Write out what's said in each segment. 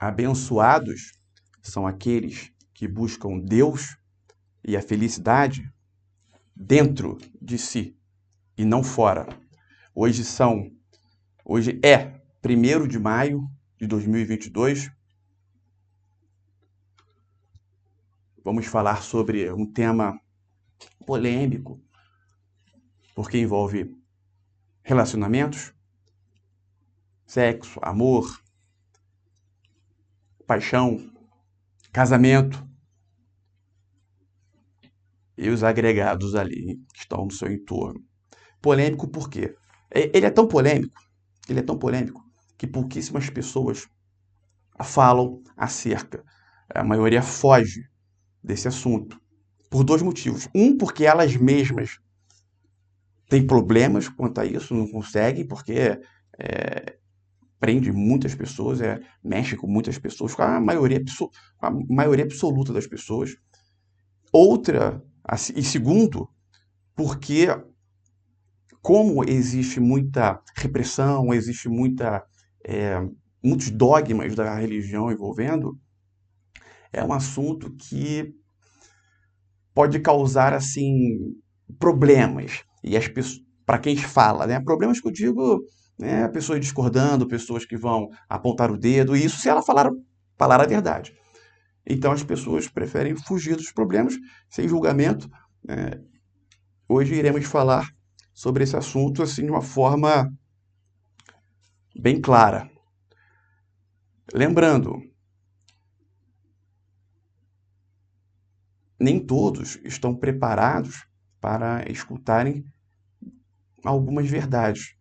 Abençoados são aqueles que buscam Deus e a felicidade dentro de si e não fora. Hoje é 1º de maio de 2022. Vamos falar sobre um tema polêmico, porque envolve relacionamentos, sexo, amor, paixão, casamento e os agregados ali que estão no seu entorno. Polêmico por quê? Ele é tão polêmico que pouquíssimas pessoas falam acerca. A maioria foge desse assunto por 2 motivos. Um, porque elas mesmas têm problemas quanto a isso, não conseguem, porque prende muitas pessoas, mexe com muitas pessoas, com a maioria absoluta das pessoas. Outra, e segundo, porque como existe muita repressão, existe muitos dogmas da religião envolvendo, é um assunto que pode causar assim problemas. E as pessoas, para quem fala, né? Problemas que eu digo, né? Pessoas discordando, pessoas que vão apontar o dedo, e isso se ela falar a verdade. Então as pessoas preferem fugir dos problemas sem julgamento. Hoje iremos falar sobre esse assunto assim de uma forma bem clara. Lembrando, nem todos estão preparados para escutarem algumas verdades.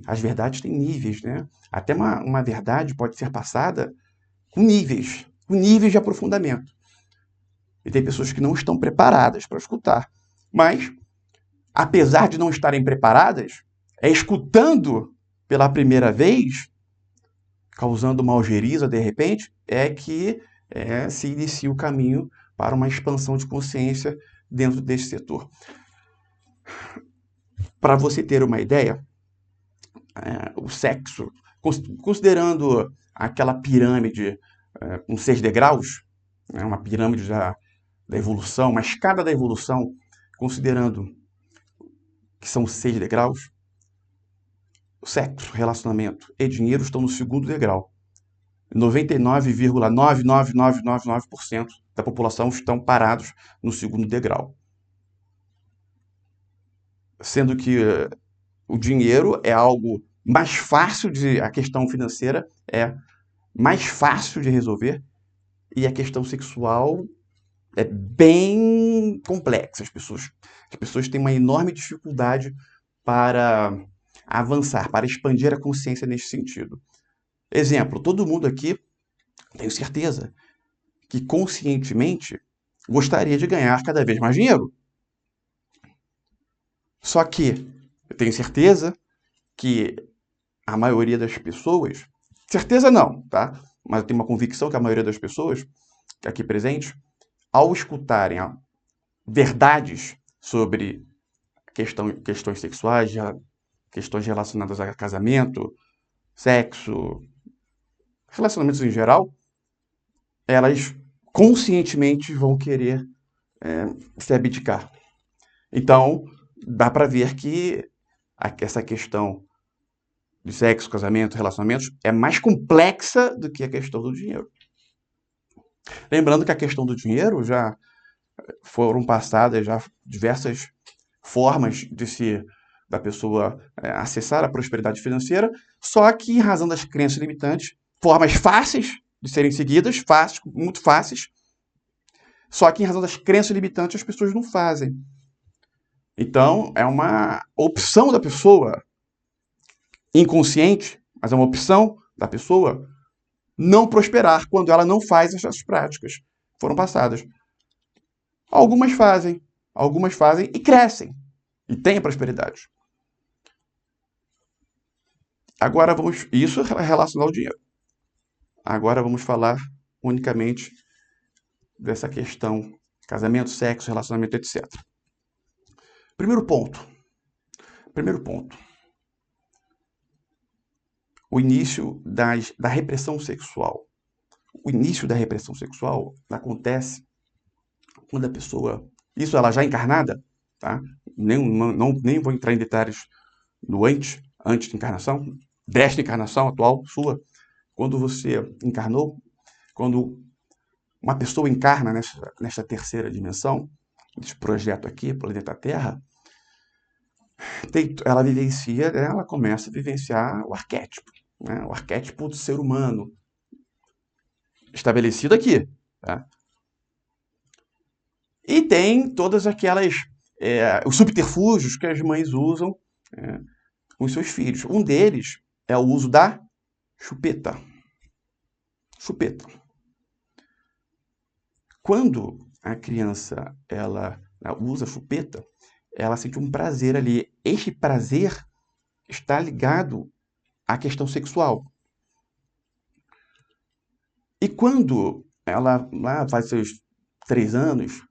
As verdades têm níveis, né? Até uma verdade pode ser passada com níveis de aprofundamento. E tem pessoas que não estão preparadas para escutar. Mas, apesar de não estarem preparadas, escutando pela primeira vez, causando uma algeriza de repente, que se inicia o caminho para uma expansão de consciência dentro desse setor. Para você ter uma ideia, o sexo, considerando aquela pirâmide com 6 degraus, uma pirâmide da evolução, uma escada da evolução, considerando que são 6 degraus, sexo, relacionamento e dinheiro estão no 2º degrau. 99,99999% da população estão parados no 2º degrau. Sendo que o dinheiro é algo mais fácil a questão financeira é mais fácil de resolver e a questão sexual é bem complexa. As pessoas têm uma enorme dificuldade para avançar, para expandir a consciência nesse sentido. Exemplo, todo mundo aqui, tenho certeza, que conscientemente gostaria de ganhar cada vez mais dinheiro. Só que eu tenho certeza que a maioria das pessoas, certeza não, tá? Mas eu tenho uma convicção que a maioria das pessoas aqui presentes, ao escutarem verdades sobre questões sexuais, questões relacionadas a casamento, sexo, relacionamentos em geral, elas conscientemente vão querer se abdicar. Então, dá para ver que essa questão de sexo, casamento, relacionamentos é mais complexa do que a questão do dinheiro. Lembrando que a questão do dinheiro já foram passadas já diversas formas da pessoa acessar a prosperidade financeira, só que em razão das crenças limitantes, formas fáceis de serem seguidas, muito fáceis, só que em razão das crenças limitantes as pessoas não fazem. Então, é uma opção da pessoa, inconsciente, mas é uma opção da pessoa não prosperar quando ela não faz essas práticas que foram passadas. Algumas fazem e crescem e têm prosperidade. Agora isso é relacionado ao dinheiro. Agora vamos falar unicamente dessa questão casamento, sexo, relacionamento, etc. Primeiro ponto. O início da repressão sexual. o início da repressão sexual acontece quando a pessoa... Isso ela já encarnada, tá? Nem vou entrar em detalhes do antes de encarnação, desta encarnação atual sua, quando você encarnou, quando uma pessoa encarna nesta terceira dimensão, nesse projeto aqui, planeta Terra, ela começa a vivenciar o arquétipo, né? O arquétipo do ser humano, estabelecido aqui. Tá? E tem todas aquelas... os subterfúgios que as mães usam com os seus filhos. Um deles é o uso da chupeta. Chupeta. Quando a criança ela usa a chupeta, ela sente um prazer ali. Este prazer está ligado à questão sexual. E quando ela lá faz seus 3 anos,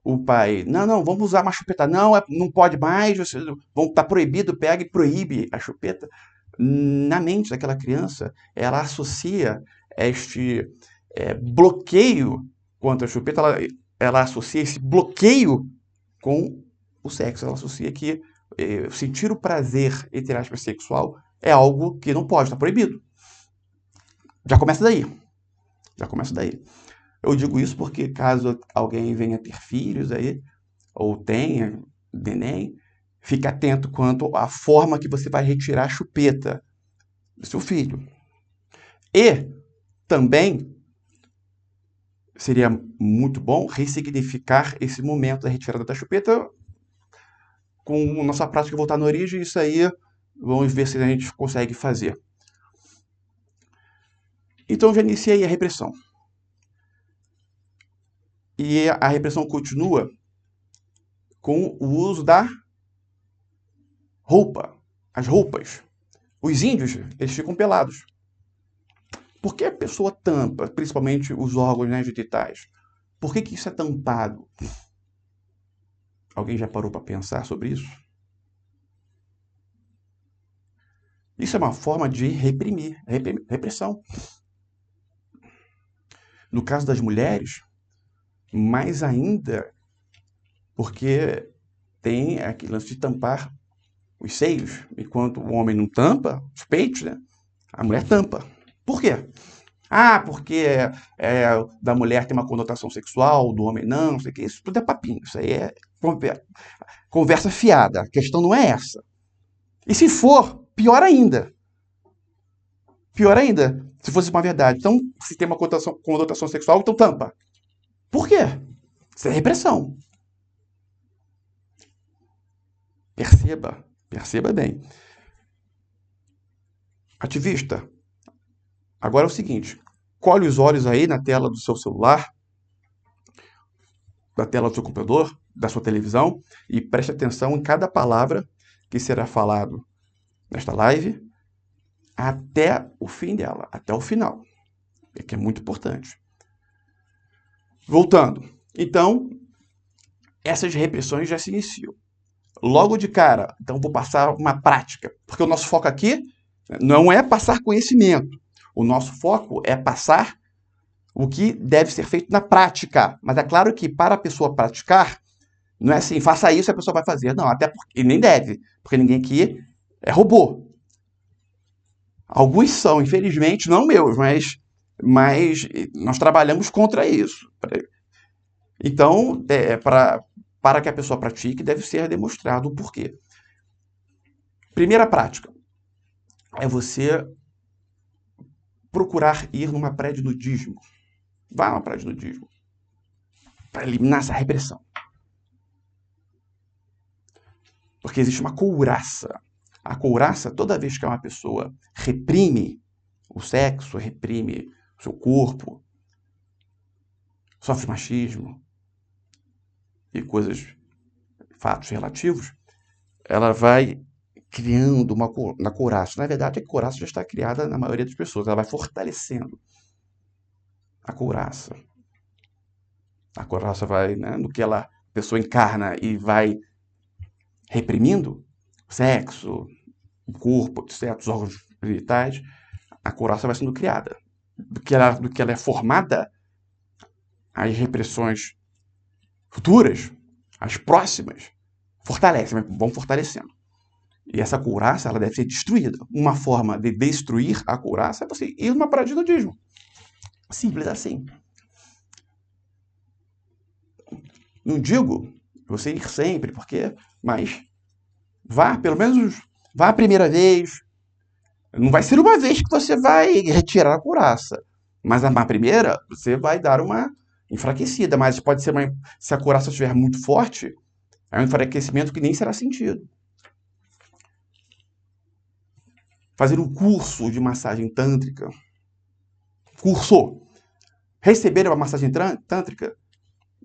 o pai, não, vamos usar uma chupeta. Não, não pode mais, tá proibido, pega e proíbe a chupeta. Na mente daquela criança, ela associa este bloqueio contra a chupeta, ela associa esse bloqueio com o sexo. Ela associa que sentir o prazer, entre aspas, sexual é algo que não pode, está proibido. Já começa daí. Eu digo isso porque caso alguém venha ter filhos aí, ou tenha neném, fique atento quanto à forma que você vai retirar a chupeta do seu filho. E também seria muito bom ressignificar esse momento da retirada da chupeta com a nossa prática voltar na origem. Isso aí, vamos ver se a gente consegue fazer. Então, já iniciei a repressão. E a repressão continua com o uso da roupa, as roupas. Os índios, eles ficam pelados. Por que a pessoa tampa, principalmente os órgãos, né, genitais? Por que isso é tampado? Alguém já parou para pensar sobre isso? Isso é uma forma de reprimir, repressão. No caso das mulheres, mais ainda, porque tem aquele lance de tampar os seios, enquanto o homem não tampa os peitos, né? A mulher tampa. Por quê? Porque da mulher tem uma conotação sexual, do homem não sei o que. Isso tudo é papinho. Isso aí é conversa fiada. A questão não é essa. E se for, pior ainda. Pior ainda, se fosse uma verdade. Então, se tem uma conotação sexual, então tampa. Por quê? Isso é repressão. Perceba bem. Ativista, agora é o seguinte, colhe os olhos aí na tela do seu celular, da tela do seu computador, da sua televisão, e preste atenção em cada palavra que será falado nesta live, até o fim dela, até o final, que é muito importante. Voltando, então, essas repressões já se iniciam. Logo de cara, então vou passar uma prática, porque o nosso foco aqui não é passar conhecimento, o nosso foco é passar o que deve ser feito na prática. Mas é claro que para a pessoa praticar, não é assim, faça isso e a pessoa vai fazer. Não, até porque nem deve, porque ninguém aqui é robô. Alguns são, infelizmente, não meus, mas nós trabalhamos contra isso. Então, para que a pessoa pratique, deve ser demonstrado o porquê. Primeira prática é você procurar ir numa praia de nudismo. Vá numa praia de nudismo para eliminar essa repressão. Porque existe uma couraça. A couraça, toda vez que uma pessoa reprime o sexo, reprime o seu corpo, sofre machismo e fatos relativos, ela vai criando uma couraça. Na verdade, a couraça já está criada na maioria das pessoas. Ela vai fortalecendo a couraça. A couraça vai, né, no que a pessoa encarna e vai reprimindo o sexo, o corpo, certos órgãos genitais, a couraça vai sendo criada. do que ela é formada, as repressões futuras, as próximas, vão fortalecendo. E essa couraça, ela deve ser destruída. Uma forma de destruir a couraça é você ir numa parada de nudismo. Simples assim. Não digo você ir sempre, mas vá, pelo menos, vá a primeira vez. Não vai ser uma vez que você vai retirar a couraça. Mas na primeira, você vai dar uma enfraquecida. Mas pode ser se a couraça estiver muito forte, é um enfraquecimento que nem será sentido. Fazer um curso de massagem tântrica. Receber uma massagem tântrica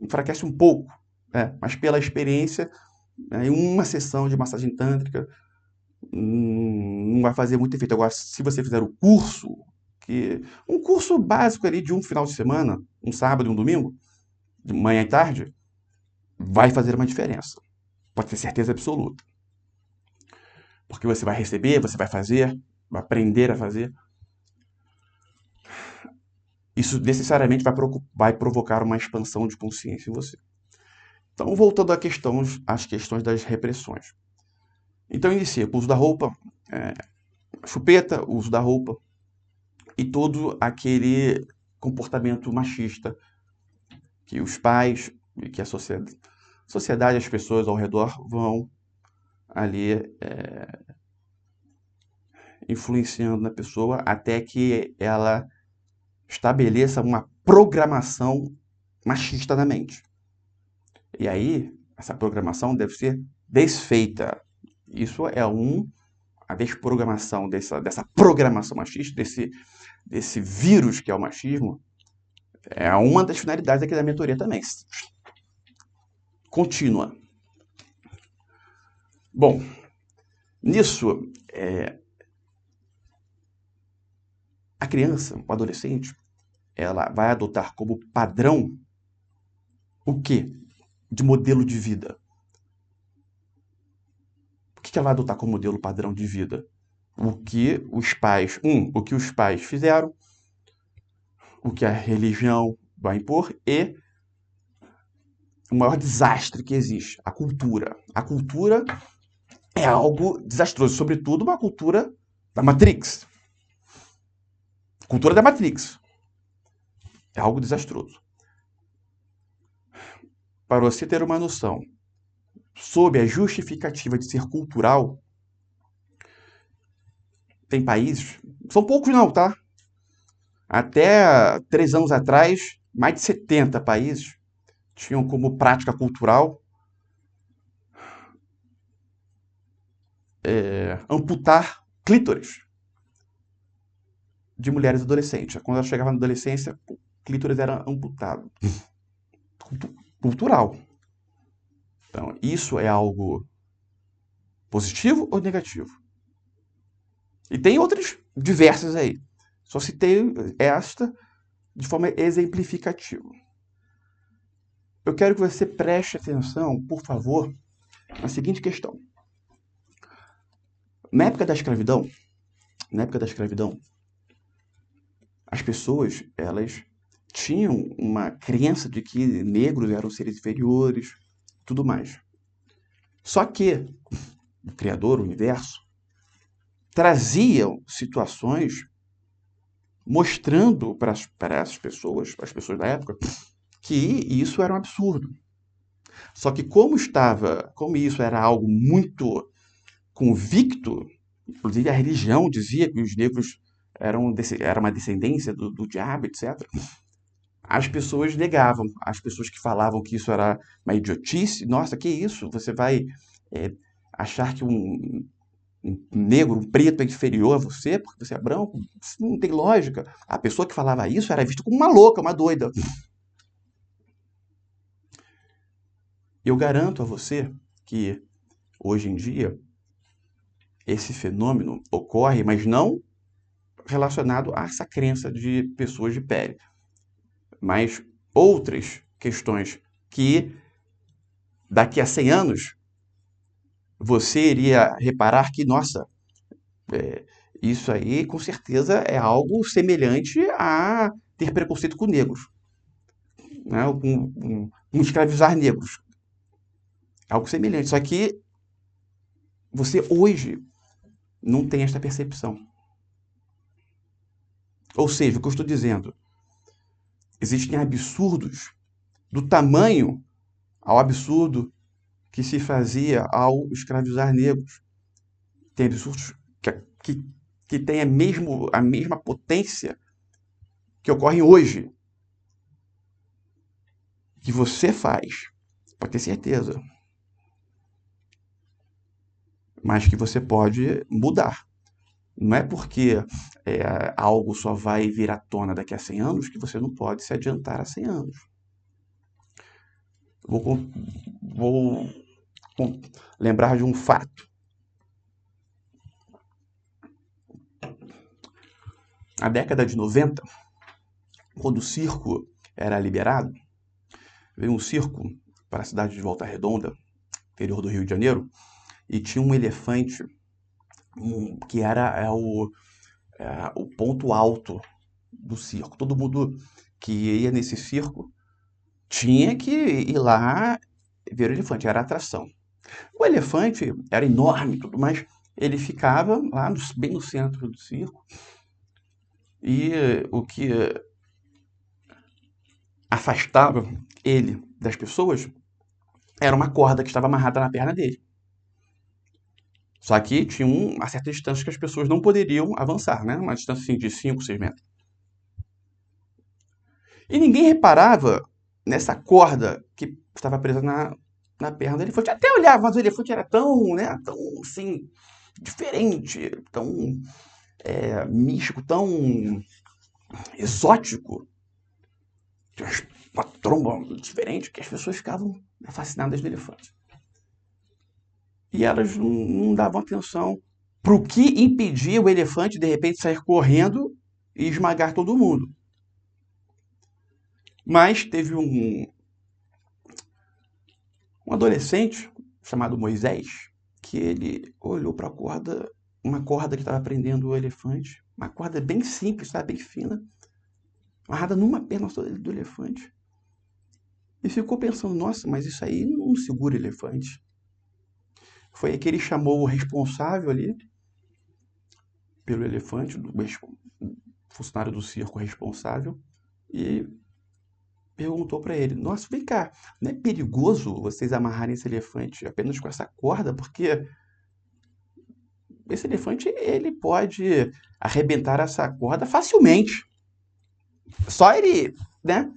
enfraquece um pouco, mas pela experiência, em uma sessão de massagem tântrica não vai fazer muito efeito. Agora, se você fizer o curso, um curso básico ali de um final de semana, um sábado e um domingo, de manhã e tarde, vai fazer uma diferença. Pode ter certeza absoluta. Porque você vai receber, você vai fazer, vai aprender a fazer. Isso necessariamente vai provocar uma expansão de consciência em você. Então, voltando às questões das repressões. Então, inicia com o uso da roupa, chupeta, uso da roupa e todo aquele comportamento machista que os pais e que a sociedade, as pessoas ao redor vão ali influenciando na pessoa até que ela estabeleça uma programação machista na mente. E aí, essa programação deve ser desfeita. Isso é a desprogramação dessa programação machista, desse vírus que é o machismo, é uma das finalidades aqui da mentoria também. Contínua. Bom, nisso, a criança, o adolescente, ela vai adotar como padrão o quê? De modelo de vida. O que ela vai adotar como modelo padrão de vida? O que os pais fizeram, o que a religião vai impor e o maior desastre que existe, a cultura. A cultura é algo desastroso, sobretudo uma cultura da Matrix. Cultura da Matrix. É algo desastroso. Para você ter uma noção, sob a justificativa de ser cultural, tem países, são poucos não, tá? Até 3 anos atrás, mais de 70 países tinham como prática cultural amputar clítoris de mulheres adolescentes. Quando ela chegava na adolescência, o clítoris era amputado. Cultural. Então, isso é algo positivo ou negativo? E tem outras diversas aí. Só citei esta de forma exemplificativa. Eu quero que você preste atenção, por favor, na seguinte questão. Na época da escravidão, as pessoas, elas tinham uma crença de que negros eram seres inferiores, tudo mais. Só que o Criador, o Universo, trazia situações mostrando para as pessoas da época, que isso era um absurdo. Só que como isso era algo muito convicto, inclusive a religião dizia que os negros era uma descendência do diabo, etc. As pessoas negavam, as pessoas que falavam que isso era uma idiotice, nossa, que isso? Você vai achar que um negro, um preto é inferior a você porque você é branco? Isso não tem lógica. A pessoa que falava isso era vista como uma louca, uma doida. Eu garanto a você que, hoje em dia, esse fenômeno ocorre, mas não relacionado a essa crença de pessoas de pele, mas outras questões que, daqui a 100 anos, você iria reparar que, nossa, Isso aí, com certeza, é algo semelhante a ter preconceito com negros, né? Com escravizar negros. Algo semelhante. Só que você hoje não tem esta percepção. Ou seja, o que eu estou dizendo, existem absurdos do tamanho ao absurdo que se fazia ao escravizar negros. Tem absurdos que têm a mesma potência que ocorrem hoje. Que você faz, pode ter certeza. Mas que você pode mudar. Não é porque algo só vai vir à tona daqui a 100 anos que você não pode se adiantar a 100 anos. Vou lembrar de um fato. Na década de 90, quando o circo era liberado, veio um circo para a cidade de Volta Redonda, interior do Rio de Janeiro, e tinha um elefante que era o ponto alto do circo. Todo mundo que ia nesse circo tinha que ir lá ver o elefante, era a atração. O elefante era enorme e tudo mais, ele ficava lá bem no centro do circo, e o que afastava ele das pessoas era uma corda que estava amarrada na perna dele. Só que tinha uma certa distância que as pessoas não poderiam avançar, né? Uma distância assim, de 5, 6 metros. E ninguém reparava nessa corda que estava presa na perna do elefante. Até olhava, mas o elefante era tão, né, tão assim, diferente, tão místico, tão exótico, tinha uma tromba diferente, que as pessoas ficavam fascinadas no elefante. E elas não davam atenção para o que impedia o elefante, de repente, sair correndo e esmagar todo mundo. Mas teve um adolescente chamado Moisés, que ele olhou para a corda, uma corda que estava prendendo o elefante, uma corda bem simples, bem fina, amarrada numa perna só do elefante. E ficou pensando, nossa, mas isso aí não segura elefante. Foi aí que ele chamou o responsável ali pelo elefante, o funcionário do circo responsável, e perguntou para ele, nossa, vem cá, não é perigoso vocês amarrarem esse elefante apenas com essa corda? Porque esse elefante, ele pode arrebentar essa corda facilmente. Só ele, né,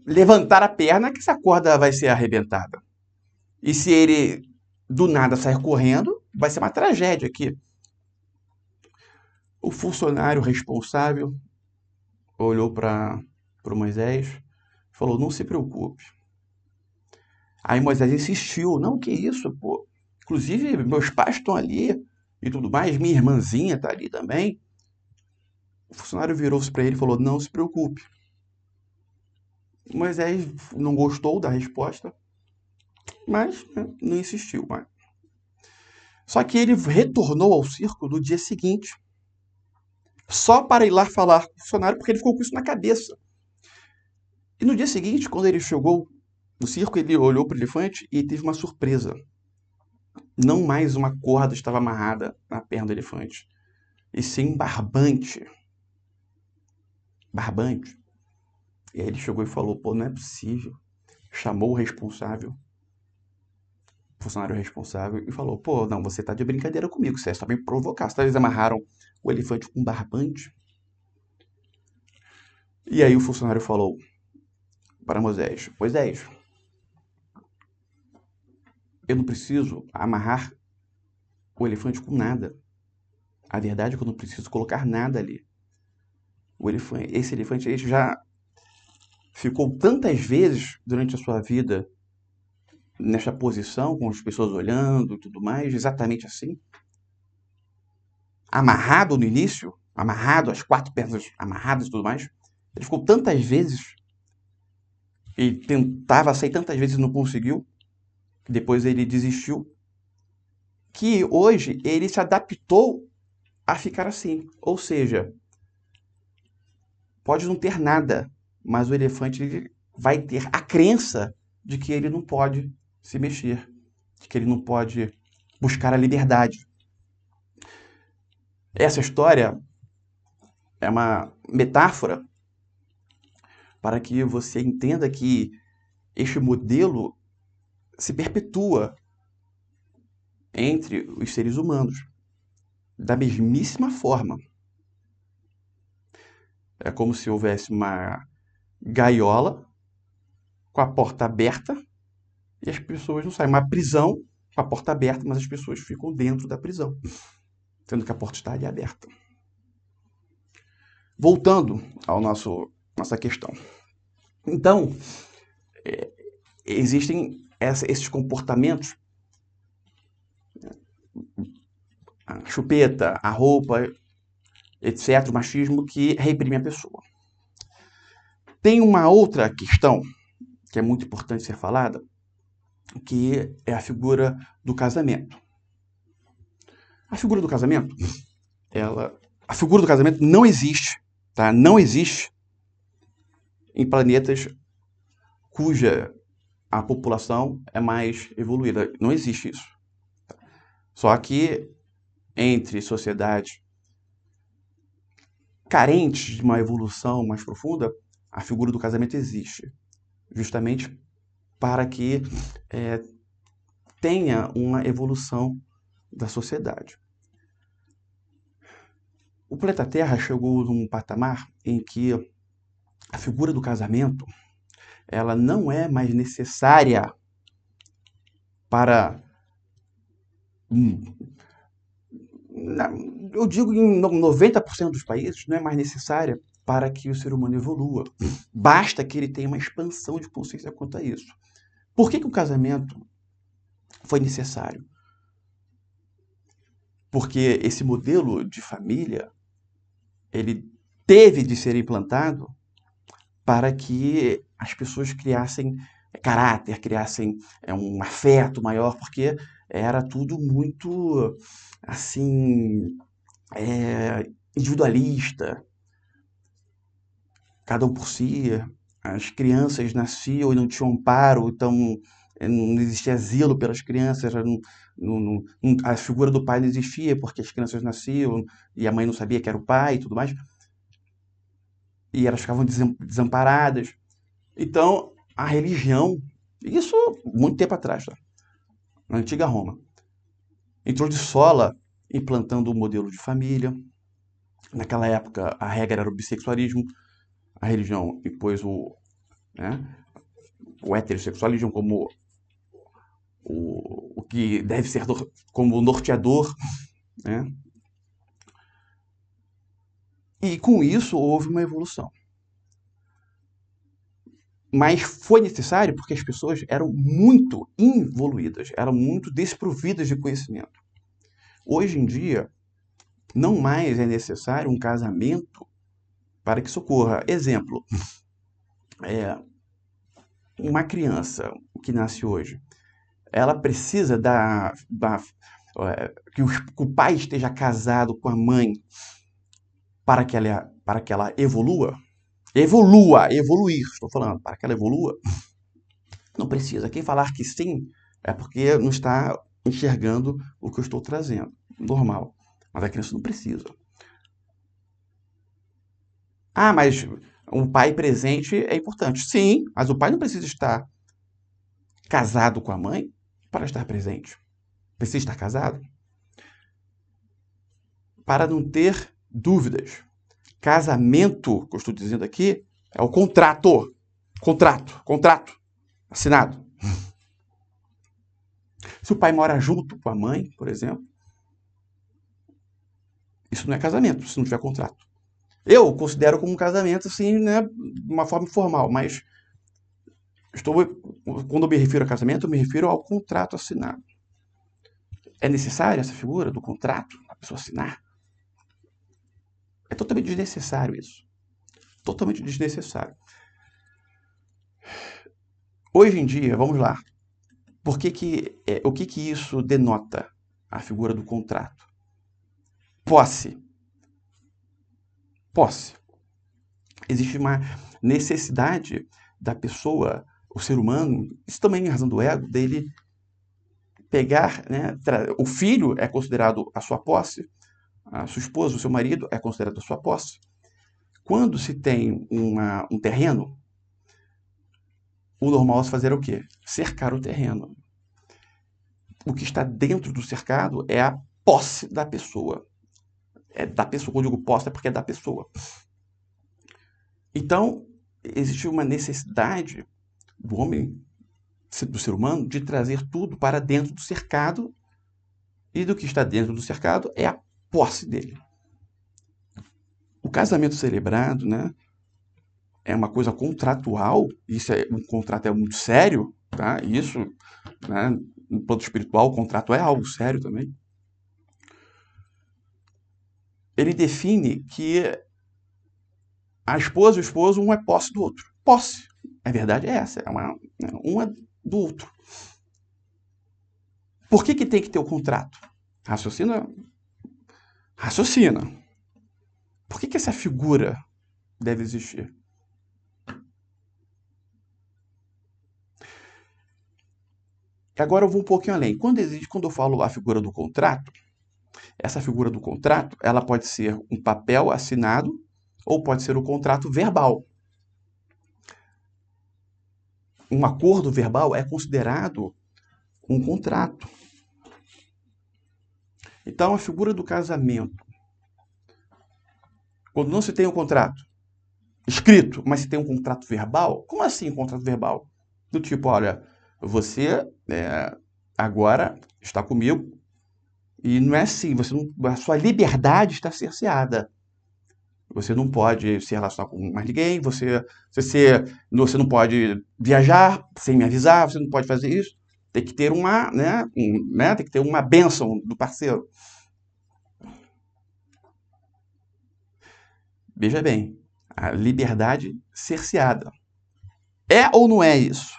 levantar a perna que essa corda vai ser arrebentada. E se ele do nada sair correndo, vai ser uma tragédia aqui. O funcionário responsável olhou para o Moisés e falou, não se preocupe. Aí Moisés insistiu, não, que isso, pô. Inclusive, meus pais estão ali e tudo mais, minha irmãzinha está ali também. O funcionário virou-se para ele e falou, não se preocupe. Moisés não gostou da resposta, mas não insistiu. Só que ele retornou ao circo no dia seguinte, só para ir lá falar com o funcionário, porque ele ficou com isso na cabeça. E no dia seguinte, quando ele chegou no circo, ele olhou para o elefante e teve uma surpresa. Não mais uma corda estava amarrada na perna do elefante, e sim um barbante. Barbante. E aí ele chegou e falou, pô, não é possível. Chamou o responsável, o funcionário responsável, e falou, pô, não, você tá de brincadeira comigo, você está bem provocar. Eles amarraram o elefante com um barbante. E aí o funcionário falou para Moisés, Moisés, eu não preciso amarrar o elefante com nada. A verdade é que eu não preciso colocar nada ali. Esse elefante aí já ficou tantas vezes durante a sua vida nessa posição, com as pessoas olhando e tudo mais, exatamente assim. Amarrado no início, amarrado, as 4 pernas amarradas e tudo mais. Ele ficou tantas vezes e tentava sair tantas vezes e não conseguiu. Depois ele desistiu. Que hoje ele se adaptou a ficar assim. Ou seja, pode não ter nada, mas o elefante ele vai ter a crença de que ele não pode se mexer, de que ele não pode buscar a liberdade. Essa história é uma metáfora para que você entenda que este modelo se perpetua entre os seres humanos, da mesmíssima forma. É como se houvesse uma gaiola com a porta aberta e as pessoas não saem. Uma prisão com a porta aberta, mas as pessoas ficam dentro da prisão, sendo que a porta está ali aberta. Voltando ao nossa questão. Então, existem esses comportamentos, a chupeta, a roupa, etc., o machismo que reprime a pessoa. Tem uma outra questão que é muito importante ser falada, que é a figura do casamento. A figura do casamento, a figura do casamento não existe, tá? Não existe em planetas cuja a população é mais evoluída. Não existe isso. Só que entre sociedades carentes de uma evolução mais profunda, a figura do casamento existe, justamente para que tenha uma evolução da sociedade. O planeta Terra chegou num patamar em que a figura do casamento ela não é mais necessária para... Eu digo em 90% dos países, não é mais necessária para que o ser humano evolua. Basta que ele tenha uma expansão de consciência quanto a isso. Por que o casamento foi necessário? Porque esse modelo de família ele teve de ser implantado para que as pessoas criassem caráter, criassem um afeto maior, porque era tudo muito assim individualista, cada um por si. As crianças nasciam e não tinham amparo, então não existia zelo pelas crianças, a figura do pai não existia porque as crianças nasciam e a mãe não sabia que era o pai e tudo mais, e elas ficavam desamparadas. Então, a religião, isso muito tempo atrás, tá? Na antiga Roma, entrou de sola implantando o modelo de família. Naquela época, a regra era o bissexualismo. A religião impôs o heterossexualismo como o que deve ser como norteador, né? E com isso houve uma evolução. Mas foi necessário porque as pessoas eram muito involuídas, eram muito desprovidas de conhecimento. Hoje em dia, não mais é necessário um casamento para que isso ocorra. Exemplo, uma criança que nasce hoje, ela precisa que o pai esteja casado com a mãe para que ela evolua? Evoluir, estou falando, para que ela evolua? Não precisa. Quem falar que sim é porque não está enxergando o que eu estou trazendo. Normal. Mas a criança não precisa. Ah, mas um pai presente é importante. Sim, mas o pai não precisa estar casado com a mãe para estar presente. Precisa estar casado? Para não ter dúvidas. Casamento, que eu estou dizendo aqui, é o contrato. Contrato. Assinado. Se o pai mora junto com a mãe, por exemplo, isso não é casamento, se não tiver contrato. Eu considero como um casamento, assim, né, de uma forma informal, mas quando eu me refiro a casamento, eu me refiro ao contrato assinado. É necessária essa figura do contrato, a pessoa assinar? É totalmente desnecessário isso. Totalmente desnecessário. Hoje em dia, vamos lá. O que isso denota, a figura do contrato? Posse. Posse. Existe uma necessidade da pessoa, o ser humano, isso também em razão do ego, dele pegar, né, o filho é considerado a sua posse, a sua esposa, o seu marido é considerado a sua posse. Quando se tem um terreno, o normal é se fazer o quê? Cercar o terreno. O que está dentro do cercado é a posse da pessoa. É da pessoa. Quando eu digo posse é porque é da pessoa. Então, existe uma necessidade do homem, do ser humano, de trazer tudo para dentro do cercado, e do que está dentro do cercado é a posse dele. O casamento celebrado, né, é uma coisa contratual, isso é um contrato é muito sério, tá? Isso, né, no plano espiritual, o contrato é algo sério também. Ele define que a esposa e o esposo, um é posse do outro. Posse. A verdade é essa, um é do outro. Por que tem que ter o contrato? Raciocina. Raciocina. Por que essa figura deve existir? Agora eu vou um pouquinho além. Quando eu falo a figura do contrato, essa figura do contrato, ela pode ser um papel assinado ou pode ser um contrato verbal. Um acordo verbal é considerado um contrato. Então, a figura do casamento, quando não se tem um contrato escrito, mas se tem um contrato verbal, como assim um contrato verbal? Do tipo, olha, você agora está comigo e não é assim, a sua liberdade está cerceada. Você não pode se relacionar com mais ninguém, você não pode viajar sem me avisar, você não pode fazer isso. Tem que ter tem que ter uma bênção do parceiro. Veja bem, a liberdade cerceada. É ou não é isso?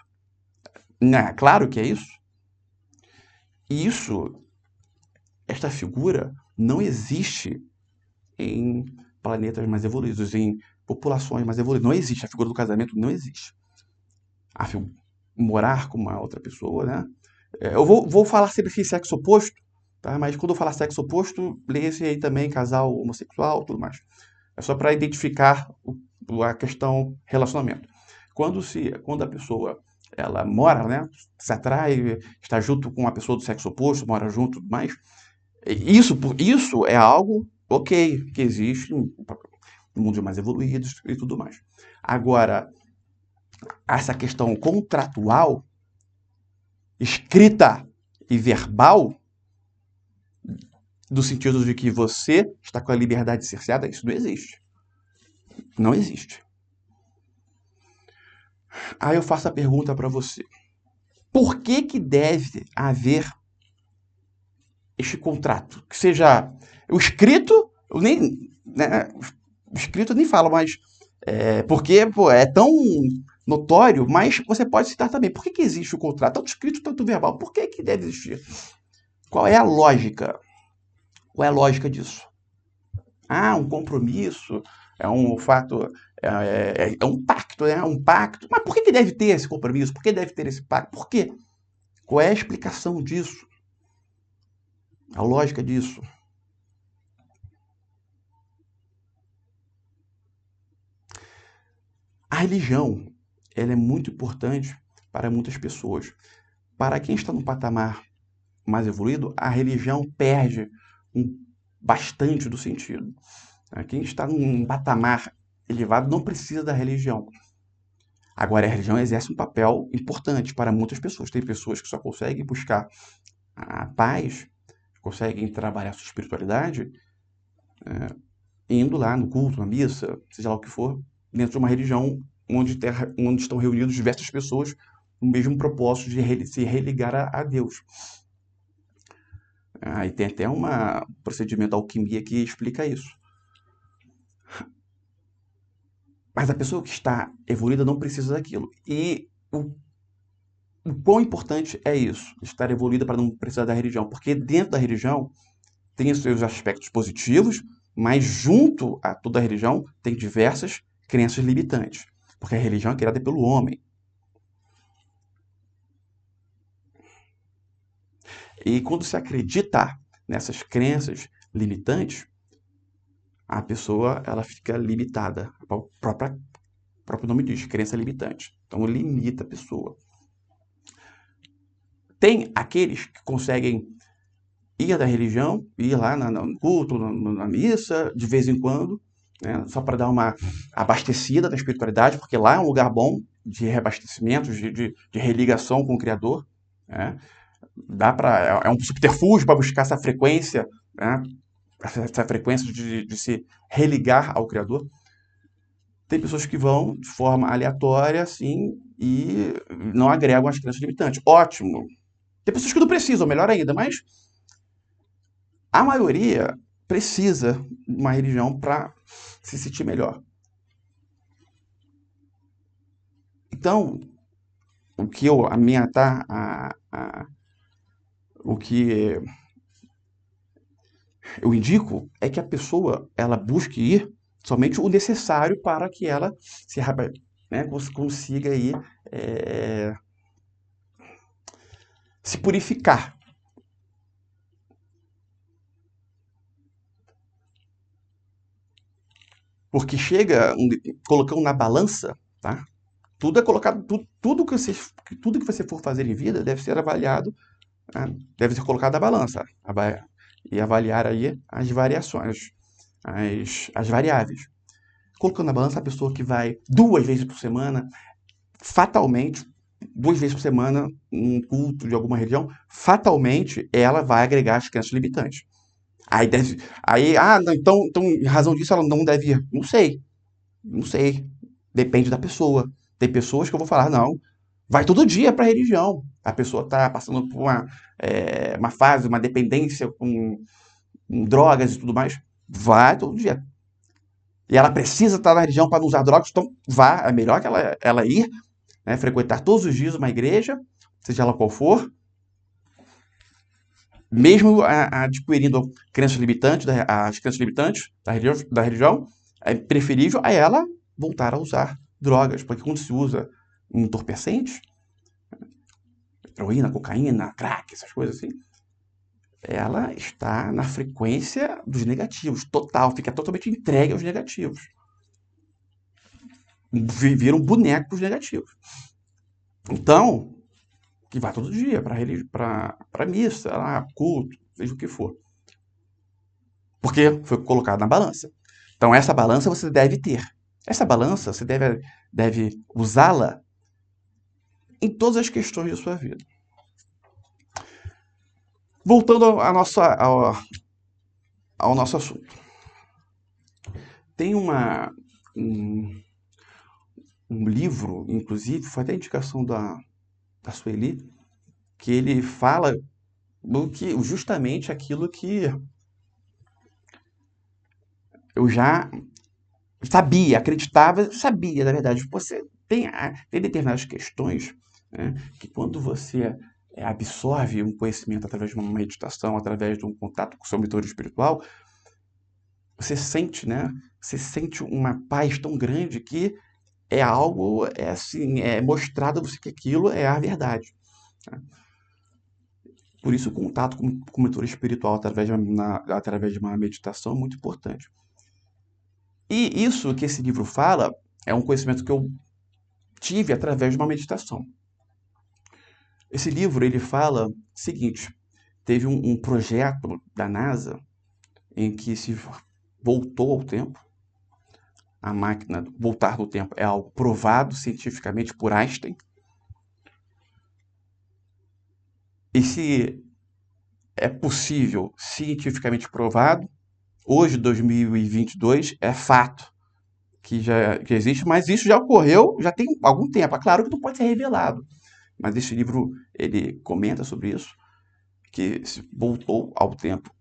Claro que é isso. Isso, esta figura não existe em planetas mais evoluídos, em populações mais evoluídas. Não existe. A figura do casamento não existe. Morar com uma outra pessoa, né? Eu vou falar sempre aqui sexo oposto, tá? Mas quando eu falar sexo oposto, leia-se aí também casal homossexual, tudo mais. É só para identificar a questão relacionamento. Quando a pessoa ela mora, né, se atrai, está junto com uma pessoa do sexo oposto, mora junto, tudo mais, isso é algo ok que existe no mundo mais evoluídos e tudo mais. Agora, essa questão contratual, escrita e verbal, do sentido de que você está com a liberdade cerceada, isso não existe. Não existe. Aí eu faço a pergunta para você. Por que deve haver este contrato? Que seja o escrito, o escrito eu nem falo, mas porque é tão notório, mas você pode citar também. Por que existe o contrato? Tanto escrito, tanto verbal. Por que deve existir? Qual é a lógica? Qual é a lógica disso? Um compromisso, é um fato, é um pacto, né? Um pacto. Mas por que deve ter esse compromisso? Por que deve ter esse pacto? Por quê? Qual é a explicação disso? A lógica disso? A religião, ela é muito importante para muitas pessoas. Para quem está no patamar mais evoluído, a religião perde bastante do sentido. Quem está num patamar elevado não precisa da religião. Agora, a religião exerce um papel importante para muitas pessoas. Tem pessoas que só conseguem buscar a paz, conseguem trabalhar sua espiritualidade indo lá no culto, na missa, seja lá o que for, dentro de uma religião onde estão reunidos diversas pessoas no mesmo propósito de se religar a Deus. E tem até um procedimento da alquimia que explica isso. Mas a pessoa que está evoluída não precisa daquilo. E o quão importante é isso, estar evoluída para não precisar da religião? Porque dentro da religião tem os seus aspectos positivos, mas junto a toda a religião tem diversas crenças limitantes, porque a religião é criada pelo homem. E quando se acredita nessas crenças limitantes, a pessoa ela fica limitada. O próprio nome diz, crença limitante. Então limita a pessoa. Tem aqueles que conseguem ir da religião, ir lá no culto, na missa, de vez em quando, né, só para dar uma abastecida na espiritualidade, porque lá é um lugar bom de reabastecimento, de religação com o Criador. Né? É um subterfúgio para buscar essa frequência, né? Essa frequência de se religar ao Criador. Tem pessoas que vão de forma aleatória, assim, e não agregam as crenças limitantes. Ótimo. Tem pessoas que não precisam, melhor ainda, mas a maioria precisa de uma religião para se sentir melhor. Então, o que eu, a minha, tá, o que eu indico é que a pessoa ela busque ir somente o necessário para que ela se, né, consiga aí, é, se purificar. Porque chega colocando na balança, tá? Tudo é colocado, tudo que você for fazer em vida deve ser avaliado, né? Deve ser colocado na balança e avaliar aí as variações, as variáveis. Colocando na balança a pessoa que vai 2 vezes por semana, fatalmente, 2 vezes por semana, um culto de alguma religião, fatalmente ela vai agregar as crenças limitantes. Não, então, em razão disso, ela não deve ir. Não sei. Depende da pessoa. Tem pessoas que eu vou falar, não, vai todo dia para a religião. A pessoa está passando por uma fase, uma dependência com drogas e tudo mais. Vai todo dia. E ela precisa estar na religião para não usar drogas, então vá. É melhor que ela ir, né, frequentar todos os dias uma igreja, seja ela qual for, mesmo adquirindo crenças limitantes, as crenças limitantes da religião, é preferível a ela voltar a usar drogas, porque quando se usa entorpecentes, heroína, cocaína, crack, essas coisas assim, ela está na frequência dos negativos, total, fica totalmente entregue aos negativos. Vira um boneco para os negativos. Então, que vá todo dia para missa, lá, culto, seja o que for. Porque foi colocado na balança. Então, essa balança você deve ter. Essa balança você deve usá-la em todas as questões da sua vida. Voltando ao nosso assunto. Tem um, um livro, inclusive, foi até a indicação da Sueli, que ele fala justamente aquilo que eu já sabia, acreditava, sabia, na verdade. Você tem determinadas questões, né, que quando você absorve um conhecimento através de uma meditação, através de um contato com o seu mentor espiritual, você sente, né? Você sente uma paz tão grande que é algo, assim, é mostrado a você que aquilo é a verdade. Né? Por isso, o contato com o mentor espiritual através de uma meditação é muito importante. E isso que esse livro fala é um conhecimento que eu tive através de uma meditação. Esse livro ele fala o seguinte: teve um projeto da NASA em que se voltou ao tempo. A máquina voltar no tempo é algo provado cientificamente por Einstein. E se é possível, cientificamente provado, hoje, 2022, é fato que existe, mas isso já ocorreu, já tem algum tempo. É claro que não pode ser revelado, mas esse livro ele comenta sobre isso, que se voltou ao tempo.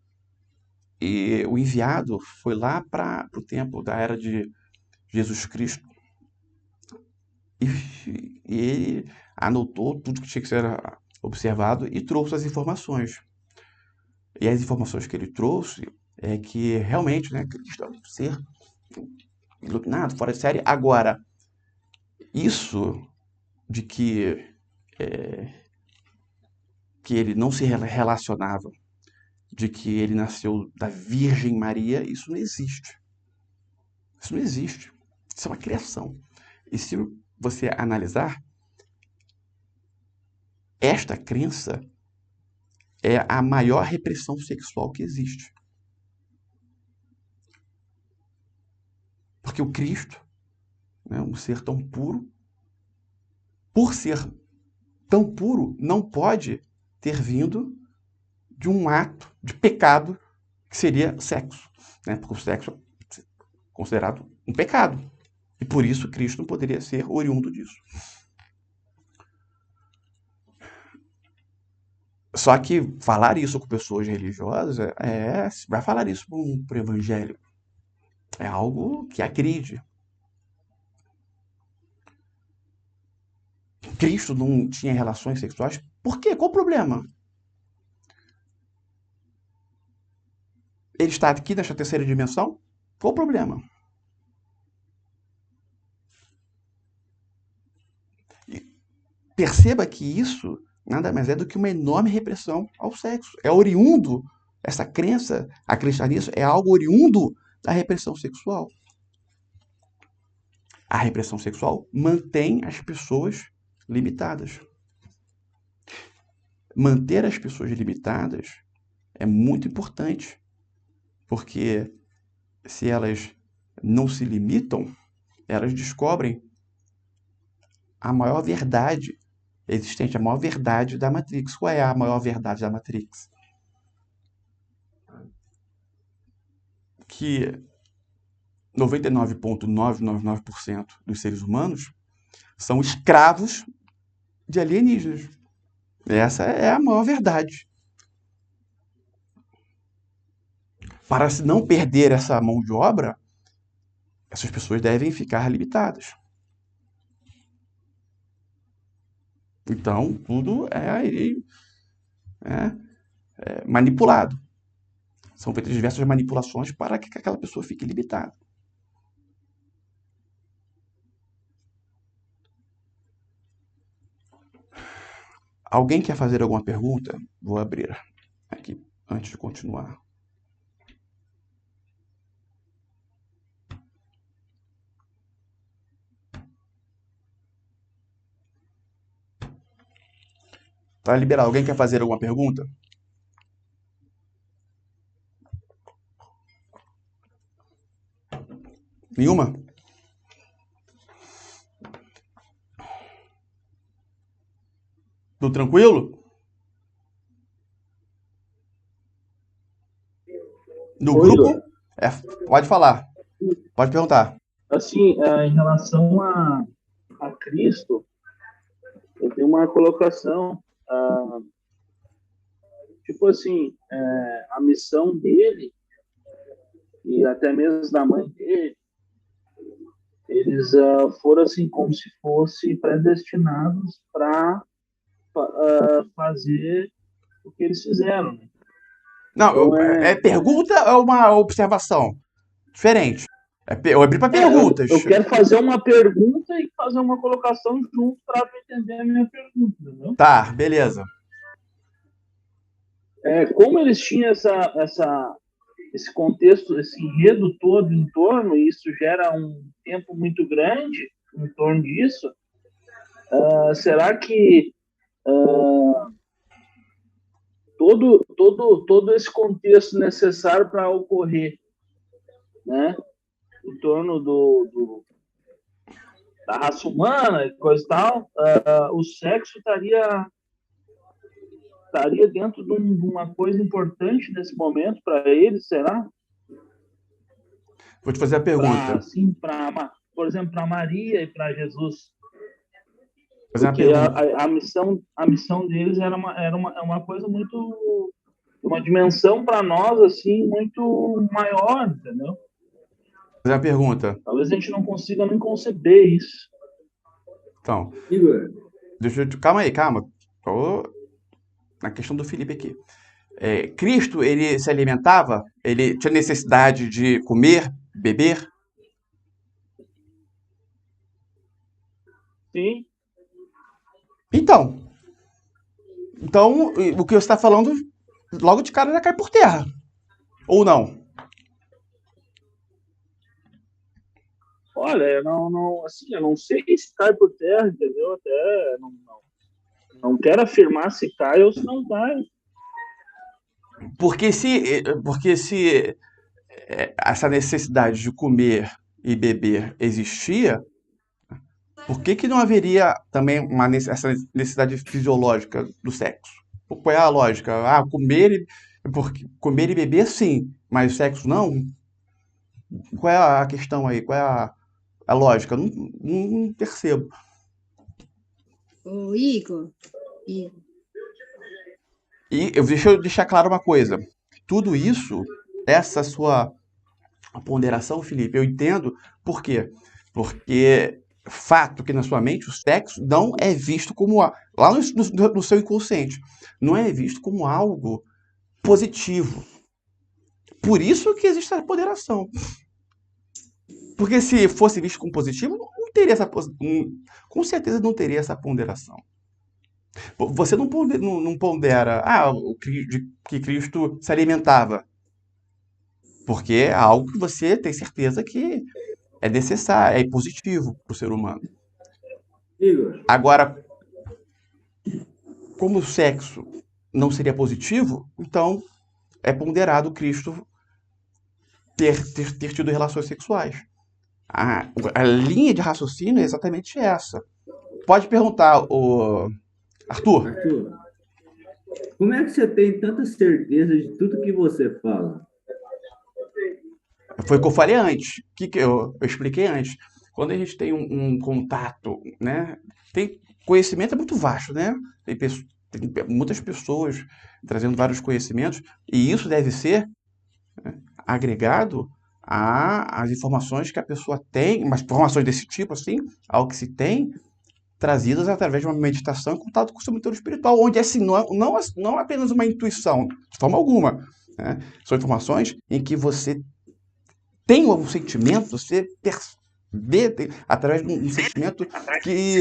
E o enviado foi lá para o tempo da era de Jesus Cristo. E ele anotou tudo que tinha que ser observado e trouxe as informações. E as informações que ele trouxe é que realmente, né, Cristo é um ser iluminado, fora de série. Agora, isso de que ele não se relacionava, de que ele nasceu da Virgem Maria, isso não existe. Isso não existe. Isso é uma criação. E se você analisar, esta crença é a maior repressão sexual que existe. Porque o Cristo, né, um ser tão puro, por ser tão puro, não pode ter vindo de um ato de pecado que seria sexo, né? Porque o sexo é considerado um pecado. E por isso Cristo não poderia ser oriundo disso. Só que falar isso com pessoas religiosas vai falar isso para o evangélico. É algo que agride. Cristo não tinha relações sexuais. Por quê? Qual o problema? Ele está aqui nesta terceira dimensão? Qual o problema? E perceba que isso nada mais é do que uma enorme repressão ao sexo. É oriundo, essa crença, acreditar nisso, é algo oriundo da repressão sexual. A repressão sexual mantém as pessoas limitadas. Manter as pessoas limitadas é muito importante, porque se elas não se limitam, elas descobrem a maior verdade existente, a maior verdade da Matrix. Qual é a maior verdade da Matrix? Que 99,999% dos seres humanos são escravos de alienígenas. Essa é a maior verdade. Para se não perder essa mão de obra, essas pessoas devem ficar limitadas. Então, tudo é manipulado. São feitas diversas manipulações para que aquela pessoa fique limitada. Alguém quer fazer alguma pergunta? Vou abrir aqui antes de continuar. Tá liberado. Alguém quer fazer alguma pergunta? Nenhuma? Tudo tranquilo? No Oi, Igor. grupo? Pode falar. Pode perguntar. Assim, em relação a Cristo, eu tenho uma colocação. Tipo assim, a missão dele e até mesmo da mãe dele, eles foram assim como se fossem predestinados para fazer o que eles fizeram, né? Não, Então é pergunta ou é uma observação? Diferente. Eu abri para perguntas. eu quero fazer uma pergunta e fazer uma colocação junto para entender a minha pergunta, entendeu? Tá, beleza. Como eles tinham esse contexto, esse enredo todo em torno, e isso gera um tempo muito grande em torno disso, será que todo esse contexto necessário para ocorrer, né, em torno da raça humana e coisa e tal, o sexo estaria dentro de uma coisa importante nesse momento para eles, será? Vou te fazer a pergunta. Assim, por exemplo, para Maria e para Jesus. Vou fazer uma Porque pergunta. a missão deles é uma coisa muito, uma dimensão para nós assim muito maior, entendeu? Vou fazer uma pergunta. Talvez a gente não consiga nem conceber isso. Então, Igor, calma aí, calma. Tô na questão do Felipe aqui. Cristo, ele se alimentava? Ele tinha necessidade de comer, beber? Sim, Então, o que você está falando, logo de cara já cai por terra. Ou não? olha, assim, eu não sei se cai por terra, entendeu? Até não quero afirmar se cai ou se não cai. Porque se essa necessidade de comer e beber existia, por que que não haveria também essa necessidade fisiológica do sexo? Qual é a lógica? Comer e beber sim, mas sexo não? Qual é a questão aí? Qual é a lógica? Não percebo. Ô, Igor, Igor, Deixa eu deixar claro uma coisa. Tudo isso, essa sua ponderação, Felipe, eu entendo por quê? Porque fato que na sua mente o sexo não é visto como lá no seu inconsciente, não é visto como algo positivo. Por isso que existe essa ponderação. Porque se fosse visto como positivo, não teria com certeza não teria essa ponderação. Você não pondera que Cristo se alimentava, porque é algo que você tem certeza que é necessário, é positivo para o ser humano. Igor, Agora, como o sexo não seria positivo, então é ponderado Cristo ter tido relações sexuais. A linha de raciocínio é exatamente essa. Pode perguntar, Arthur. Arthur, como é que você tem tanta certeza de tudo que você fala? Foi o que eu falei antes. Que eu expliquei antes. Quando a gente tem um contato, né? Tem conhecimento é muito vasto, né? Tem muitas pessoas trazendo vários conhecimentos e isso deve ser agregado às informações que a pessoa tem, mas informações desse tipo, assim, ao que se tem, trazidas através de uma meditação em contato com o seu mentor espiritual, onde assim, não apenas uma intuição, de forma alguma. Né? São informações em que você tem um sentimento, você percebe através de um sentimento que.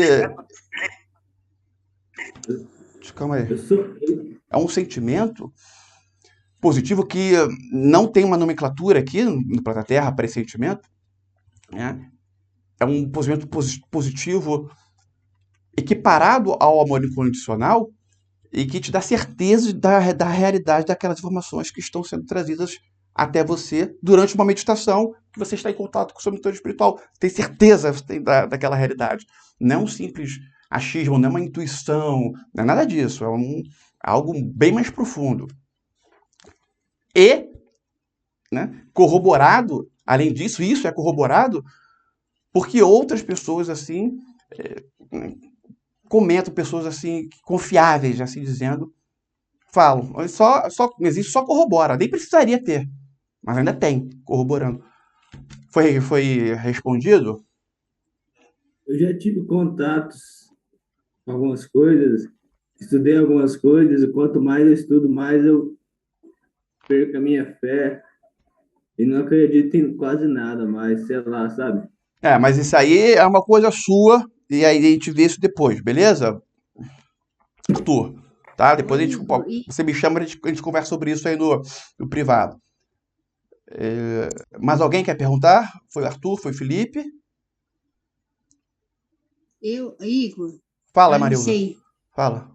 Calma aí. Eu sou. É um sentimento positivo que não tem uma nomenclatura aqui no planeta Terra para esse sentimento. Né? É um sentimento positivo equiparado ao amor incondicional e que te dá certeza da realidade daquelas informações que estão sendo trazidas até você durante uma meditação que você está em contato com o seu mentor espiritual. Tem certeza daquela realidade. Não é um simples achismo, não é uma intuição, não é nada disso. É algo bem mais profundo. E, né, corroborado, além disso, isso é corroborado porque outras pessoas assim comentam, pessoas assim confiáveis, assim dizendo, falam. Existe, só corrobora, nem precisaria ter, mas ainda tem, corroborando. Foi respondido? Eu já tive contatos com algumas coisas, estudei algumas coisas, e quanto mais eu estudo, mais eu perco a minha fé e não acredito em quase nada mais, sei lá, sabe? Mas isso aí é uma coisa sua, e aí a gente vê isso depois, beleza? Arthur, tá? ô, Depois Igor, você me chama e a gente conversa sobre isso aí no privado. Mais alguém quer perguntar? Foi o Arthur? Foi o Felipe? Igor, Fala, não Marilda. sei. Fala.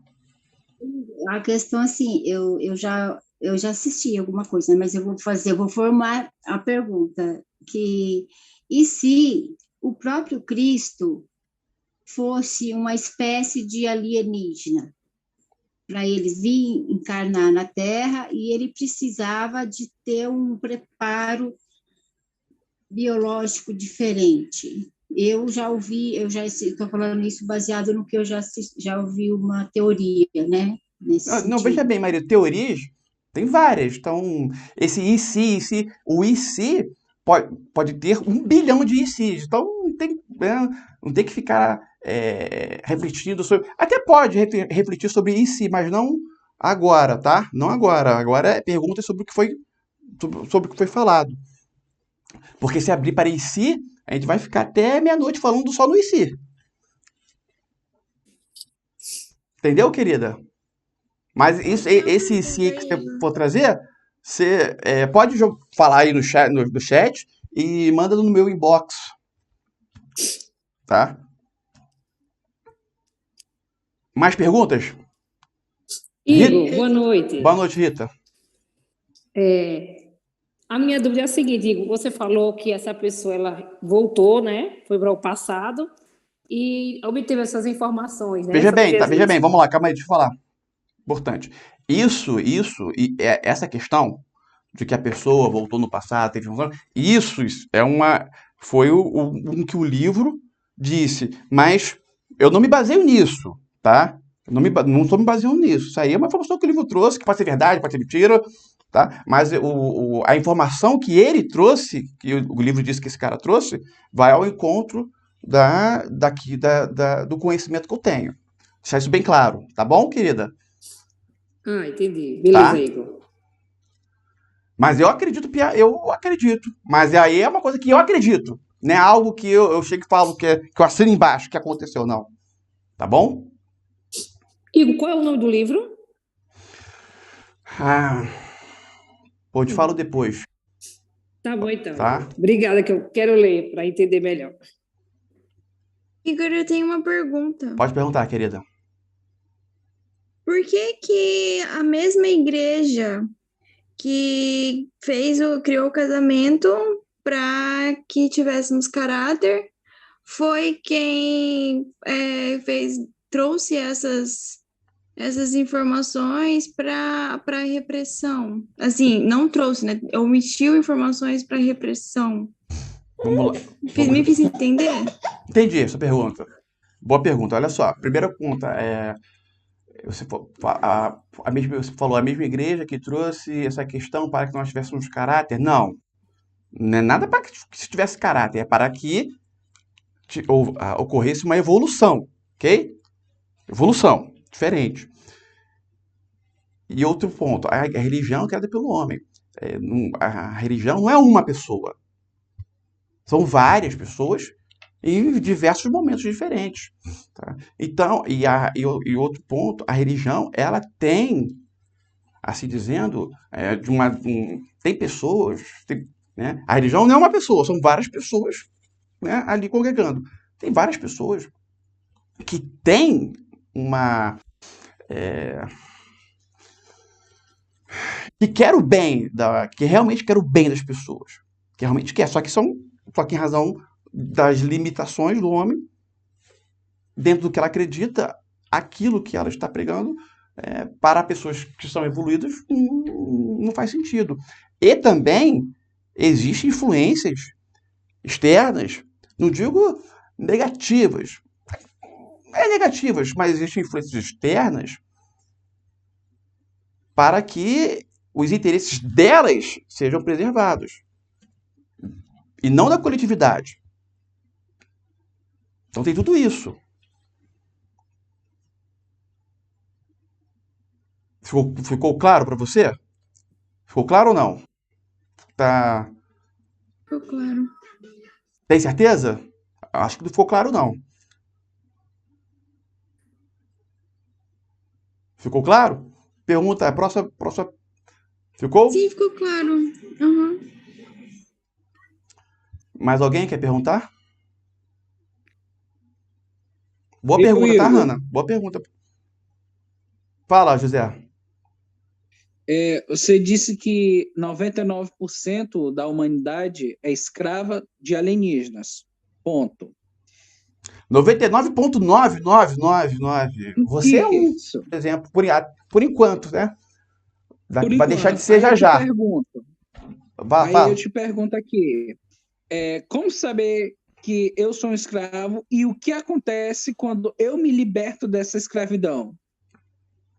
A questão assim, eu já assisti alguma coisa, né, mas eu vou formar a pergunta que e se o próprio Cristo fosse uma espécie de alienígena para ele vir encarnar na Terra e ele precisava de ter um preparo biológico diferente? Eu já estou falando isso baseado no que eu já ouvi uma teoria, né? Nesse Não, veja sentido. bem, Maria, teorias tem várias. Então, esse o e se pode ter 1 bilhão de e se. Então, não tem que ficar refletindo sobre. Até pode refletir sobre e se, mas não agora, tá? Não agora. Agora é perguntas sobre o que foi falado. Porque se abrir para IC, a gente vai ficar até meia-noite falando só no IC. Entendeu, querida? Mas esse IC aí que você for trazer, você pode falar aí no chat e manda no meu inbox, tá? Mais perguntas? Igor, boa noite. Boa noite, Rita. A minha dúvida é a seguinte, Igor, você falou que essa pessoa ela voltou, né? Foi para o passado e obteve essas informações, né? Veja sobre bem, tá? Veja Jesus. bem, vamos lá, calma aí, deixa eu falar. Importante. Essa questão de que a pessoa voltou no passado, teve isso foi o que o livro disse, mas eu não me baseio nisso, tá? Eu não estou me baseando nisso. Isso aí é uma informação que o livro trouxe, que pode ser verdade, pode ser mentira, tá? Mas a informação que ele trouxe, que o livro disse que esse cara trouxe, vai ao encontro do conhecimento que eu tenho. Deixar isso bem claro, tá bom, querida? Entendi. Beleza, Tá? Igor. Mas eu acredito. Mas aí é uma coisa que eu acredito. Não é algo que eu chego e falo que eu assino embaixo que aconteceu, não. Tá bom? Igor, qual é o nome do livro? Eu te falo depois. Tá bom, então. Tá? Obrigada, que eu quero ler para entender melhor. Igor, eu tenho uma pergunta. Pode perguntar, querida. Por que a mesma igreja que criou o casamento para que tivéssemos caráter foi quem trouxe essas informações para a repressão? Assim, não trouxe, né? Omitiu informações para repressão. Vamos lá. Me fiz entender? Entendi essa pergunta. Boa pergunta. Olha só. Primeira pergunta você falou a mesma igreja que trouxe essa questão para que nós tivéssemos caráter? Não. Não é nada para que se tivesse caráter. É para que ocorresse uma evolução. Ok? Evolução. Diferente. E outro ponto. A religião é criada pelo homem. A religião não é uma pessoa. São várias pessoas em diversos momentos diferentes. Tá? Então, e outro ponto, a religião, ela tem, assim dizendo, tem pessoas, né? A religião não é uma pessoa, são várias pessoas, né, ali congregando. Tem várias pessoas que têm que quer o bem, que realmente quer o bem das pessoas. Que realmente quer, só que em razão das limitações do homem, dentro do que ela acredita, aquilo que ela está pregando, para pessoas que são evoluídas, não faz sentido. E também existem influências externas, não digo negativas, negativas, mas existem influências externas para que os interesses delas sejam preservados, e não da coletividade. Então tem tudo isso. Ficou claro para você? Ficou claro ou não? Tá. Ficou claro. Tem certeza? Acho que não ficou claro, não. Ficou claro? Pergunta, próxima. Ficou? Sim, ficou claro. Uhum. Mais alguém quer perguntar? Boa pergunta, tá, Hanna? Boa pergunta. Fala, José. Você disse que 99% da humanidade é escrava de alienígenas. Ponto. 99,9999. Você é um exemplo, por enquanto, né? Vai deixar de ser já. Eu te pergunto aqui, como saber que eu sou um escravo e o que acontece quando eu me liberto dessa escravidão?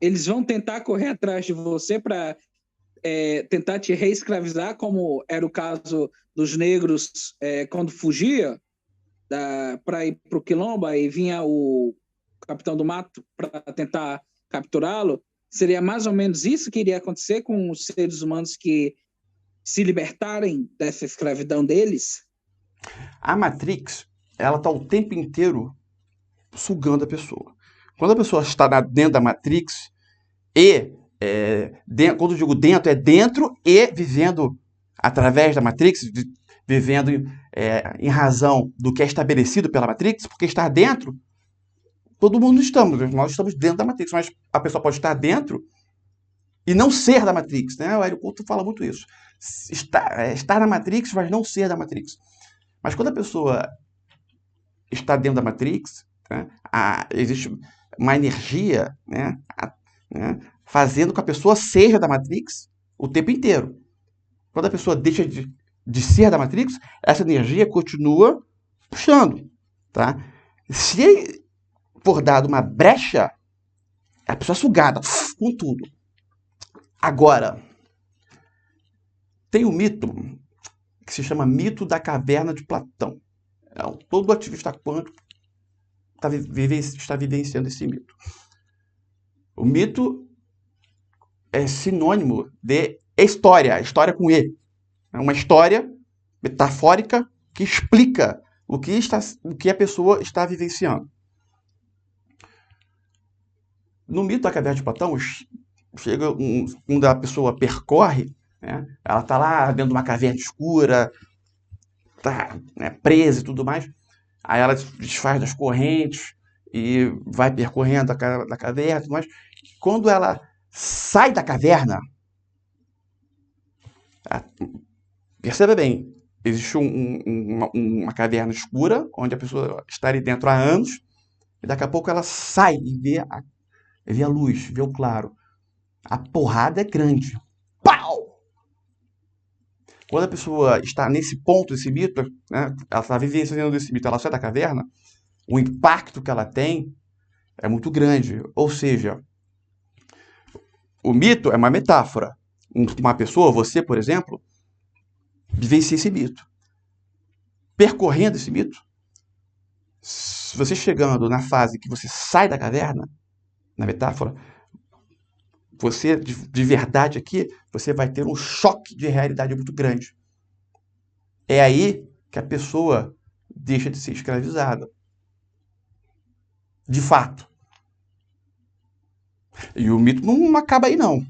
Eles vão tentar correr atrás de você para tentar te reescravizar, como era o caso dos negros quando fugia para ir para o Quilombo, e vinha o capitão do mato para tentar capturá-lo. Seria mais ou menos isso que iria acontecer com os seres humanos que se libertarem dessa escravidão deles? A Matrix, ela está o tempo inteiro sugando a pessoa. Quando a pessoa está dentro da Matrix, quando eu digo dentro, é dentro e vivendo através da Matrix, vivendo em razão do que é estabelecido pela Matrix, porque estar dentro, todo mundo nós estamos dentro da Matrix, mas a pessoa pode estar dentro e não ser da Matrix, né? O Hélio Couto fala muito isso. Estar na Matrix, mas não ser da Matrix. Mas quando a pessoa está dentro da Matrix, né, existe uma energia, né, fazendo com que a pessoa seja da Matrix o tempo inteiro. Quando a pessoa deixa de ser da Matrix, essa energia continua puxando. Tá? Se for dado uma brecha, a pessoa é sugada com tudo. Agora, tem um mito que se chama mito da caverna de Platão. Todo ativista quântico está vivenciando esse mito. O mito é sinônimo de história com E. É uma história metafórica que explica o que a pessoa está vivenciando. No mito da caverna de Platão, chega quando a pessoa percorre, né, ela está lá dentro de uma caverna escura, tá, né, presa e tudo mais. Aí ela se desfaz das correntes e vai percorrendo a caverna e tudo mais. Quando ela sai da caverna, perceba bem, existe uma caverna escura, onde a pessoa está ali dentro há anos, e daqui a pouco ela sai e vê a luz, vê o claro. A porrada é grande. Pau! Quando a pessoa está nesse ponto, esse mito, né, ela está vivenciando esse mito, ela sai da caverna, o impacto que ela tem é muito grande. Ou seja, o mito é uma metáfora. Uma pessoa, você, por exemplo, vivencia esse mito. Percorrendo esse mito, você chegando na fase que você sai da caverna, na metáfora, você, de verdade aqui, você vai ter um choque de realidade muito grande. É aí que a pessoa deixa de ser escravizada. De fato. E o mito não acaba aí, não.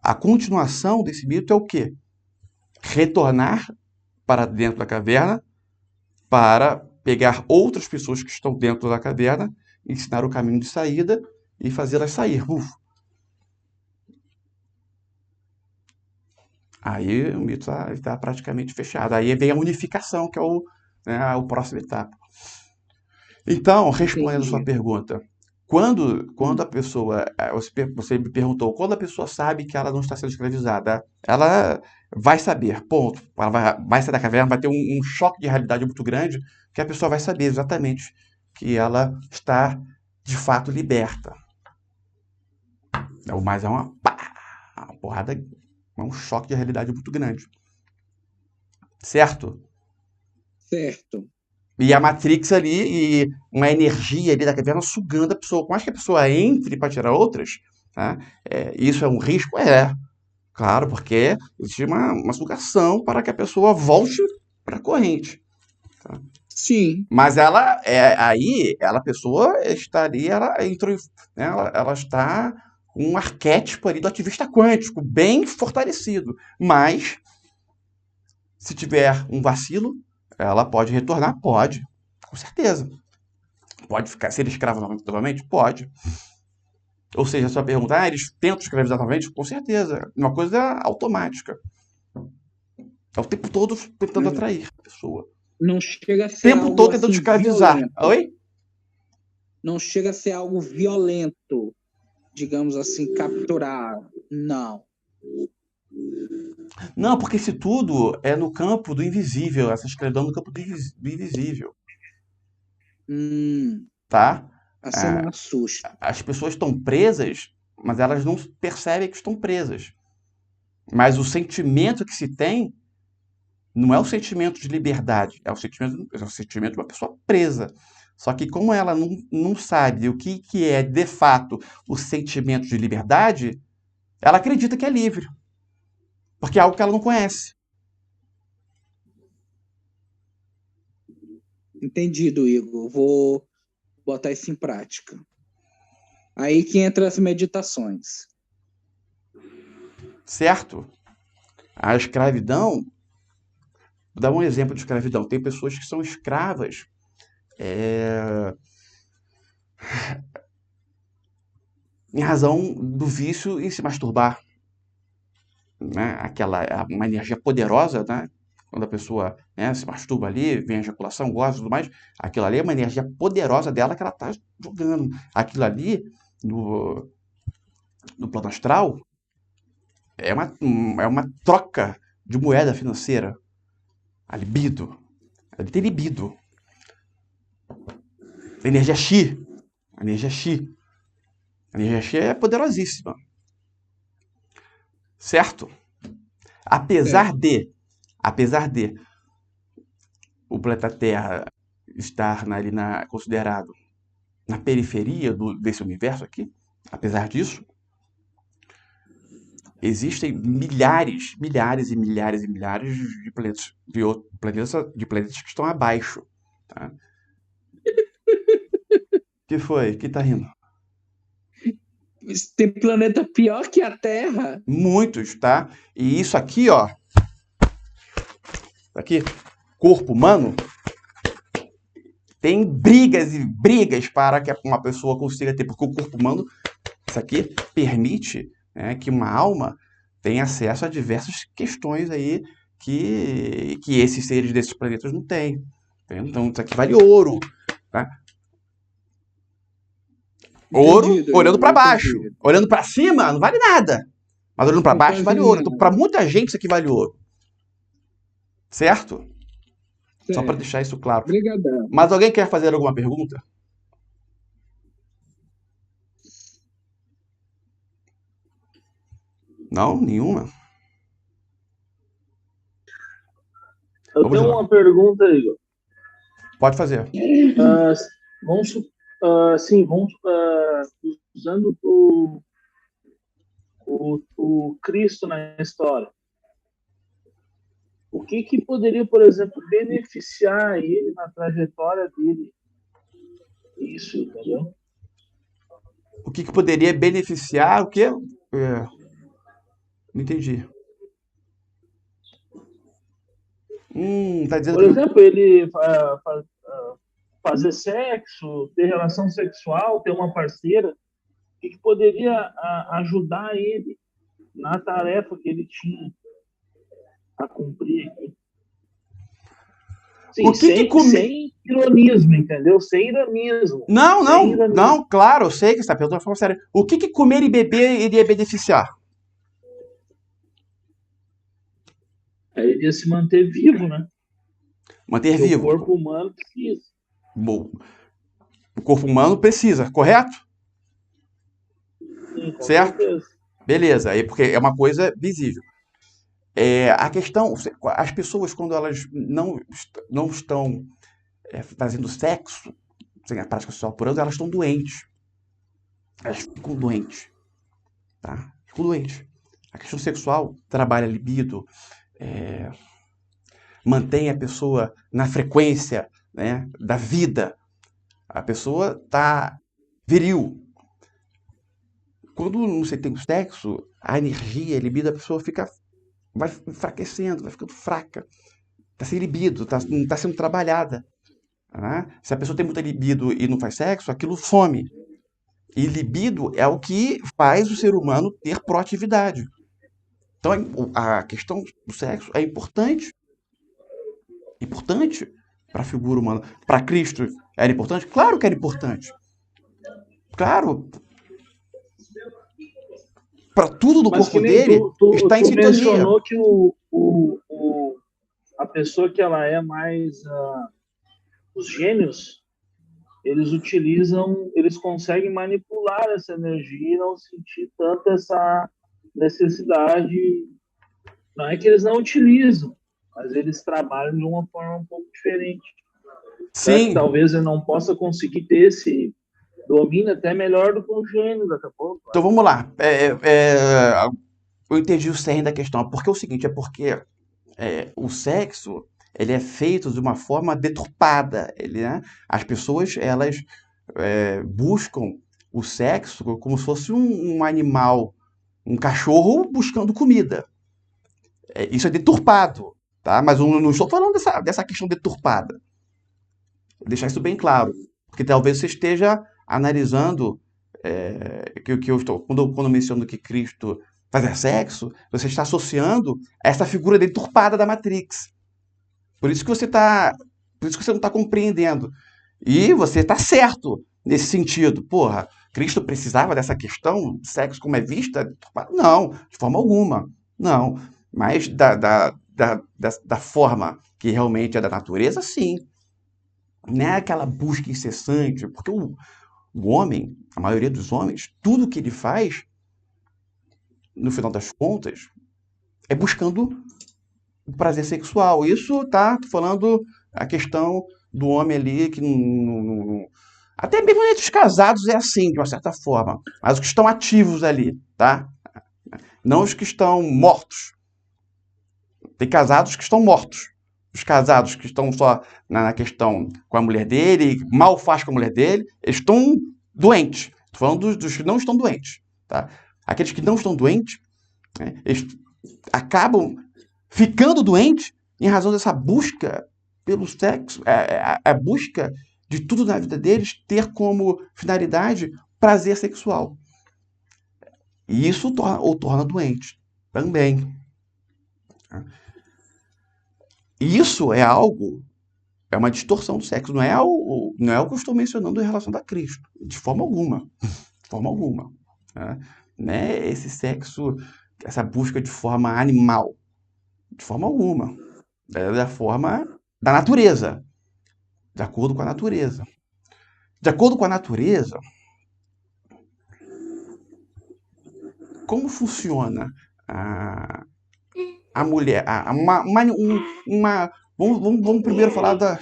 A continuação desse mito é o quê? Retornar para dentro da caverna para pegar outras pessoas que estão dentro da caverna, ensinar o caminho de saída e fazê-las sair. Aí o mito está praticamente fechado. Aí vem a unificação, que é a próxima etapa. Então, respondendo a sua pergunta, quando a pessoa, você me perguntou, quando a pessoa sabe que ela não está sendo escravizada, ela vai saber, ponto. Ela vai sair da caverna, vai ter um choque de realidade muito grande, que a pessoa vai saber exatamente que ela está, de fato, liberta. Mas é uma porrada, é um choque de realidade muito grande. Certo? Certo. E a Matrix ali, e uma energia ali da caverna sugando a pessoa. Por mais que a pessoa entre para tirar outras, tá? Isso é um risco? Claro, porque existe uma sugação para que a pessoa volte para a corrente. Tá? Sim. Mas ela, a pessoa estaria, ela está com um arquétipo ali do ativista quântico, bem fortalecido. Mas, se tiver um vacilo, ela pode retornar? Pode, com certeza. Pode ser escravo novamente? Pode. Ou seja, a sua pergunta, eles tentam escravizar novamente? Com certeza. Uma coisa automática. É o tempo todo tentando atrair a pessoa. Não chega a ser algo tempo todo tentando escravizar. Violento. Oi? Não chega a ser algo violento, digamos assim, capturar. Não. Não, porque isso tudo é no campo do invisível, essa escravidão no campo do invisível. Tá? Assim não assusta. As pessoas estão presas, mas elas não percebem que estão presas. Mas o sentimento que se tem não é o sentimento de liberdade, é o sentimento de uma pessoa presa. Só que como ela não sabe o que é, de fato, o sentimento de liberdade, ela acredita que é livre. Porque é algo que ela não conhece. Entendido, Igor. Vou botar isso em prática. Aí que entra as meditações. Certo? A escravidão, vou dar um exemplo de escravidão. Tem pessoas que são escravas em razão do vício em se masturbar. Né? Uma energia poderosa, né? Quando a pessoa, né, se masturba ali, vem a ejaculação, goza e tudo mais, aquilo ali é uma energia poderosa dela que ela está jogando. Aquilo ali, no plano astral, é uma troca de moeda financeira. A libido. Ele tem libido. A energia Xi. A energia Xi. A energia Xi é poderosíssima. Certo? Apesar de o planeta Terra estar ali considerado na periferia desse universo aqui, apesar disso, existem milhares e milhares de planetas, de planetas que estão abaixo. Tá? Que foi? Que tá rindo? Tem planeta pior que a Terra? Muitos, tá? E isso aqui, ó. Aqui, corpo humano, tem brigas e brigas para que uma pessoa consiga ter, porque o corpo humano, isso aqui permite, né, que uma alma tenha acesso a diversas questões aí que esses seres desses planetas não têm. Então, isso aqui vale ouro, tá? Ouro olhando para baixo. Olhando para cima, não vale nada. Mas olhando para baixo, vale ouro. Então, para muita gente, isso aqui vale ouro. Certo? Só para deixar isso claro. Obrigadão. Mas alguém quer fazer alguma pergunta? Não? Nenhuma? Eu tenho uma pergunta, Igor. Pode fazer. Usando o Cristo na história, o que poderia, por exemplo, beneficiar ele na trajetória dele? Isso, entendeu? O que poderia beneficiar o quê? Não entendi. Tá dizendo por exemplo, ele fazer sexo, ter relação sexual, ter uma parceira, o que poderia ajudar ele na tarefa que ele tinha a cumprir aqui? Sim, sem ironismo, entendeu? Sem ironismo. Não, claro, eu sei que você está perguntando de forma séria. O que comer e beber iria beneficiar? Ele ia se manter vivo, né? Manter vivo. O corpo humano precisa. Bom, o corpo humano precisa, correto? Sim, com certo? certeza. Beleza, aí porque é uma coisa visível. A questão, as pessoas quando elas não estão fazendo sexo, sem a prática sexual por anos, elas estão doentes. Elas ficam doentes. Tá? Ficam doentes. A questão sexual trabalha a libido, mantém a pessoa na frequência, né, da vida. A pessoa está viril. Quando não se tem sexo, a energia, a libido da pessoa vai enfraquecendo, vai ficando fraca. Está sem libido, não está sendo trabalhada. Né? Se a pessoa tem muita libido e não faz sexo, aquilo some. E libido é o que faz o ser humano ter proatividade. Então, a questão do sexo é importante. Importante para a figura humana. Para Cristo, era importante? Claro que era importante. Claro. Para tudo do corpo dele está em sintonia. Tu mencionou que a pessoa que ela é mais... os gênios, eles conseguem manipular essa energia e não sentir tanto essa necessidade. Não é que eles não utilizam, mas eles trabalham de uma forma um pouco diferente. Será que Sim, talvez eu não possa conseguir ter esse domínio até melhor do que o gênio daqui a pouco? então vamos lá. Eu entendi o cerne da questão. Porque é o seguinte, é porque o sexo ele é feito de uma forma deturpada. Né? As pessoas elas buscam o sexo como se fosse um animal, um cachorro buscando comida. Isso é deturpado, tá? Mas eu não estou falando dessa questão deturpada. Vou deixar isso bem claro, porque talvez você esteja analisando que eu estou quando eu menciono que Cristo fazia sexo, você está associando a essa figura deturpada da Matrix. Por isso que você não está compreendendo. E você está certo nesse sentido. Porra, Cristo precisava dessa questão de sexo como é vista? Não, de forma alguma. Não. Mas da forma que realmente é da natureza, sim. Não é aquela busca incessante, porque o homem, a maioria dos homens, tudo que ele faz, no final das contas, é buscando o prazer sexual. Isso tá tô falando a questão do homem ali que até mesmo entre os casados é assim, de uma certa forma. Mas os que estão ativos ali, tá? Não os que estão mortos. Tem casados que estão mortos. Os casados que estão só na questão com a mulher dele, mal faz com a mulher dele, eles estão doentes. Estou falando dos que não estão doentes. Tá? Aqueles que não estão doentes, eles acabam ficando doentes em razão dessa busca pelo sexo, a busca de tudo na vida deles ter como finalidade prazer sexual. E isso torna doente também. Isso é algo, é uma distorção do sexo, não é o que eu estou mencionando em relação a Cristo, de forma alguma. De forma alguma. Não é esse sexo, essa busca de forma animal. De forma alguma. É da forma da natureza. De acordo com a natureza. De acordo com a natureza, como funciona a mulher? Vamos primeiro falar da.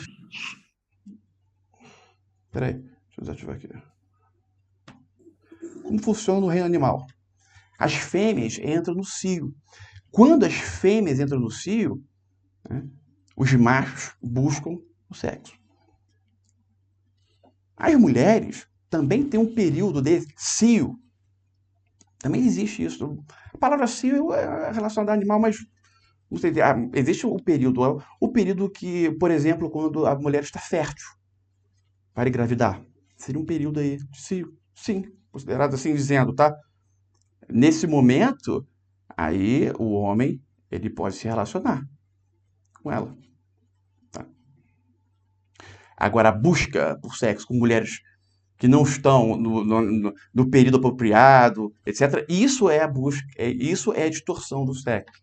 Peraí, deixa eu desativar aqui. Como funciona no reino animal? As fêmeas entram no cio. Quando as fêmeas entram no cio, os machos buscam o sexo. As mulheres também têm um período de cio. Também existe isso. A palavra cio é relacionada ao animal, mas não sei, existe o período que, por exemplo, quando a mulher está fértil para engravidar. Seria um período aí de cio. Sim, considerado assim dizendo, tá? Nesse momento, aí o homem ele pode se relacionar com ela. Tá? Agora, a busca por sexo com mulheres que não estão no período apropriado, etc. Isso é a busca, isso é a distorção do sexo.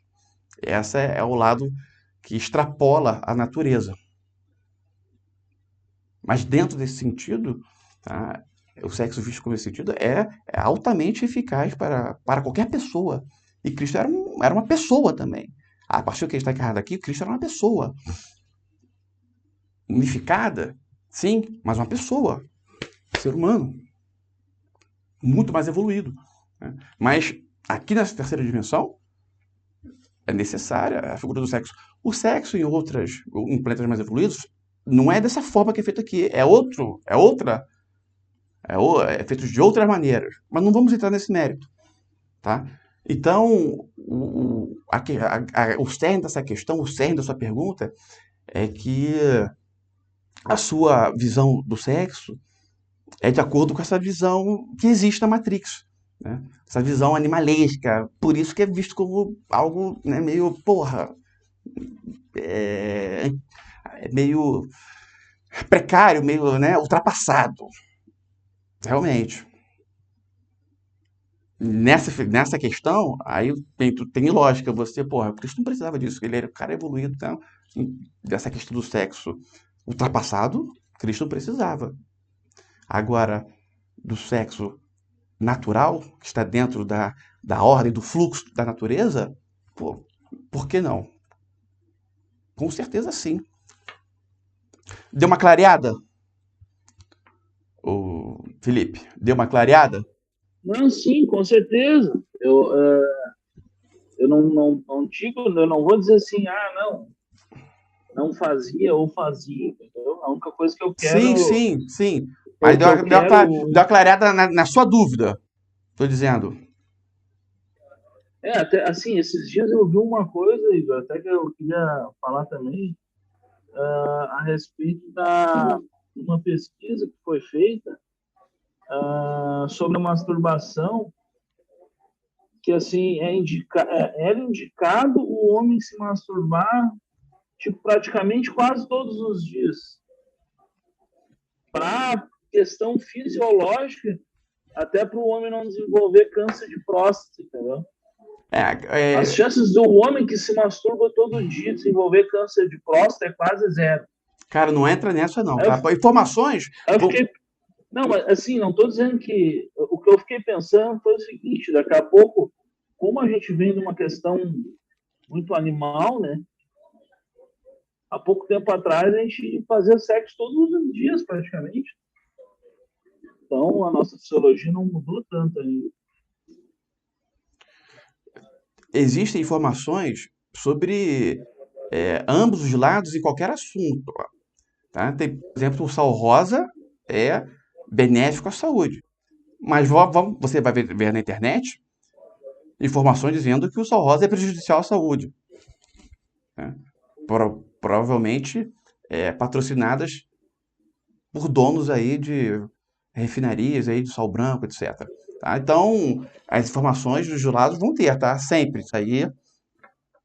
Esse é o lado que extrapola a natureza. Mas dentro desse sentido, tá, o sexo visto como esse sentido é altamente eficaz para qualquer pessoa. E Cristo era uma pessoa também. A partir do que está encarnado aqui, Cristo era uma pessoa. Unificada, sim, mas uma pessoa. Ser humano. Muito mais evoluído. Né? Mas aqui nessa terceira dimensão, é necessária a figura do sexo. O sexo em planetas mais evoluídos, não é dessa forma que é feito aqui. É feito de outras maneiras. Mas não vamos entrar nesse mérito. Tá? Então, o cerne dessa questão, o cerne da sua pergunta, é que a sua visão do sexo é de acordo com essa visão que existe na Matrix. Né? Essa visão animalesca. Por isso que é visto como algo, né, meio, meio precário, meio, né, ultrapassado. Realmente. Nessa questão, aí tem lógica. Cristo não precisava disso. Ele era um cara evoluído. Então, dessa questão do sexo ultrapassado, Cristo não precisava. Agora, do sexo natural, que está dentro da ordem, do fluxo da natureza, por que não? Com certeza sim. Deu uma clareada? O Felipe, deu uma clareada? Não, sim, com certeza. Eu não digo, eu não vou dizer assim, não fazia ou fazia, entendeu? A única coisa que eu Sim, quero, sim, sim. Mas o que eu deu quero, uma clareada na sua dúvida. Tô dizendo. até assim, esses dias eu vi uma coisa, Igor, até que eu queria falar também, a respeito da uma pesquisa que foi feita sobre a masturbação, que assim era indicado o homem se masturbar tipo praticamente quase todos os dias, para questão fisiológica, até para o homem não desenvolver câncer de próstata, entendeu? As chances do homem que se masturba todo dia desenvolver câncer de próstata é quase zero. Cara, não entra nessa não, tá? Informações... Eu fiquei, não, mas assim, não estou dizendo que... O que eu fiquei pensando foi o seguinte, daqui a pouco, como a gente vem de uma questão muito animal, né? Há pouco tempo atrás a gente fazia sexo todos os dias, praticamente. Então, a nossa fisiologia não mudou tanto ainda. Existem informações sobre ambos os lados em qualquer assunto. Tá? Tem, por exemplo, o sal rosa é benéfico à saúde. Mas você vai ver na internet informações dizendo que o sal rosa é prejudicial à saúde. Né? Provavelmente patrocinadas por donos aí de refinarias aí de sal branco, etc. Tá? Então, as informações dos lados vão ter, tá? Sempre. Isso aí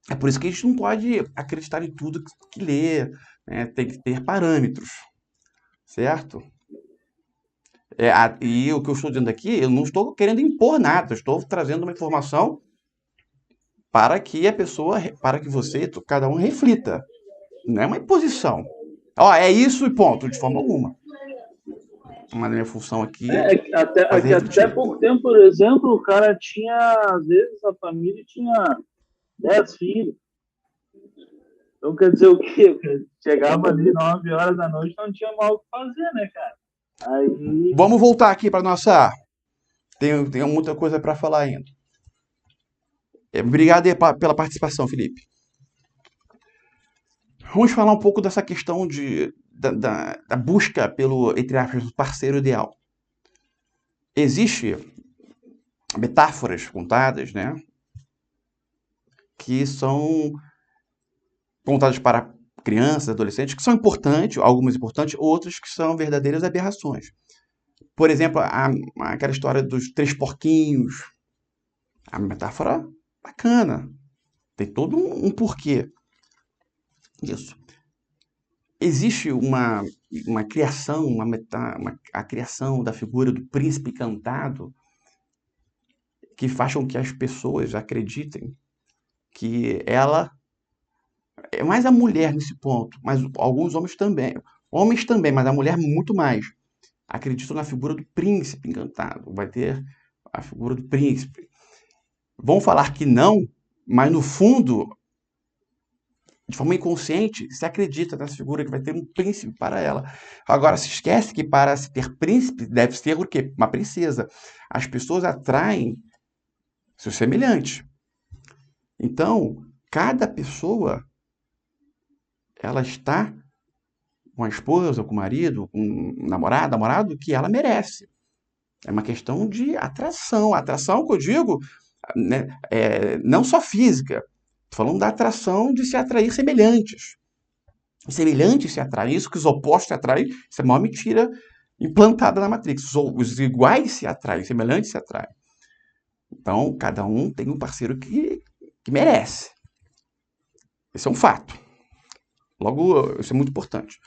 é por isso que a gente não pode acreditar em tudo que lê, né? Tem que ter parâmetros, certo? E o que eu estou dizendo aqui, eu não estou querendo impor nada, eu estou trazendo uma informação para que a pessoa, para que você, cada um reflita. Não é uma imposição. Ó, é isso e ponto, de forma alguma. Mas a minha função aqui é fazer refletir. Até pouco tempo, por exemplo, o cara tinha, às vezes, a família tinha 10 filhos. Então quer dizer o quê? Chegava ali 9 horas da noite, não tinha mal o que fazer, né, cara? Aí... Vamos voltar aqui para nossa... Tem muita coisa para falar ainda. Obrigado pela participação, Felipe. Vamos falar um pouco dessa questão da busca pelo, entre aspas, parceiro ideal. Existem metáforas contadas, né? Que são contadas para crianças, adolescentes, que são importantes, algumas importantes, outras que são verdadeiras aberrações. Por exemplo, aquela história dos 3 porquinhos. A metáfora bacana. Tem todo um porquê. Isso. Existe uma criação, a criação da figura do príncipe encantado que faz com que as pessoas acreditem que ela é mais a mulher nesse ponto, mas alguns homens também. Homens também, mas a mulher muito mais. Acreditam na figura do príncipe encantado. Vai ter a figura do príncipe. Vão falar que não, mas no fundo, de forma inconsciente, se acredita nessa figura que vai ter um príncipe para ela. Agora, se esquece que para se ter príncipe, deve ser o quê? Uma princesa. As pessoas atraem seus semelhantes. Então, cada pessoa, ela está com a esposa, com o marido, com o namorado que ela merece. É uma questão de atração. Atração que eu digo, né, não só física. Estou falando da atração de se atrair semelhantes. Os semelhantes se atraem. Isso que os opostos se atraem, isso é uma mentira implantada na Matrix. Os iguais se atraem, os semelhantes se atraem. Então, cada um tem um parceiro que merece. Esse é um fato. Logo, isso é muito importante.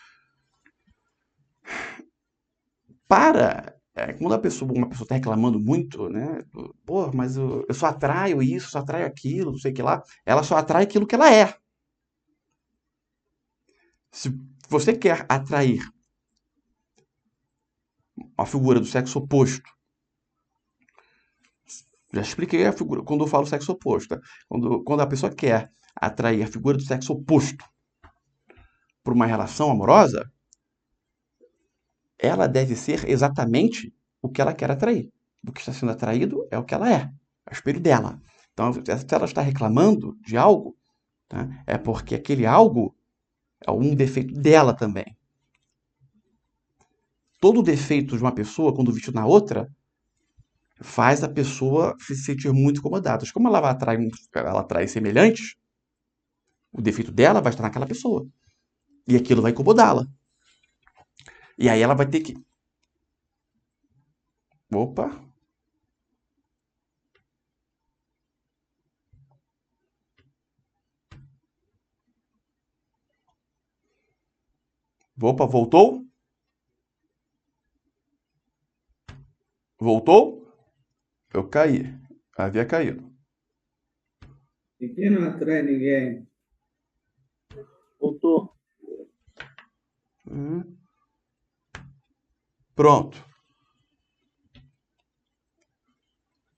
Quando uma pessoa está reclamando muito, né? Pô, mas eu só atraio isso, só atraio aquilo, não sei o que lá. Ela só atrai aquilo que ela é. Se você quer atrair a figura do sexo oposto, já expliquei a figura quando eu falo sexo oposto. Tá? Quando a pessoa quer atrair a figura do sexo oposto para uma relação amorosa, ela deve ser exatamente o que ela quer atrair. O que está sendo atraído é o que ela é o espelho dela. Então, se ela está reclamando de algo, tá, é porque aquele algo é um defeito dela também. Todo defeito de uma pessoa, quando visto na outra, faz a pessoa se sentir muito incomodada. Como ela atrai semelhantes, o defeito dela vai estar naquela pessoa. E aquilo vai incomodá-la. E aí ela vai ter que... Opa! Opa, voltou? Voltou? Eu caí. Havia caído. E quem não atrai ninguém? Voltou. Pronto.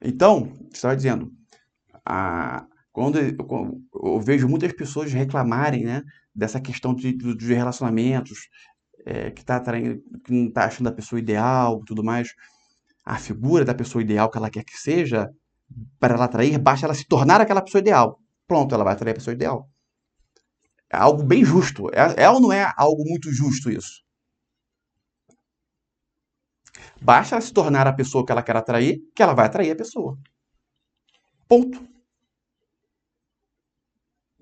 Então, estava dizendo, quando eu vejo muitas pessoas reclamarem, né, dessa questão de relacionamentos, que tá atraindo, que não está achando a pessoa ideal e tudo mais, a figura da pessoa ideal que ela quer que seja, para ela atrair, basta ela se tornar aquela pessoa ideal. Pronto, ela vai atrair a pessoa ideal. É algo bem justo. É ou não é algo muito justo isso? Basta ela se tornar a pessoa que ela quer atrair, que ela vai atrair a pessoa. Ponto.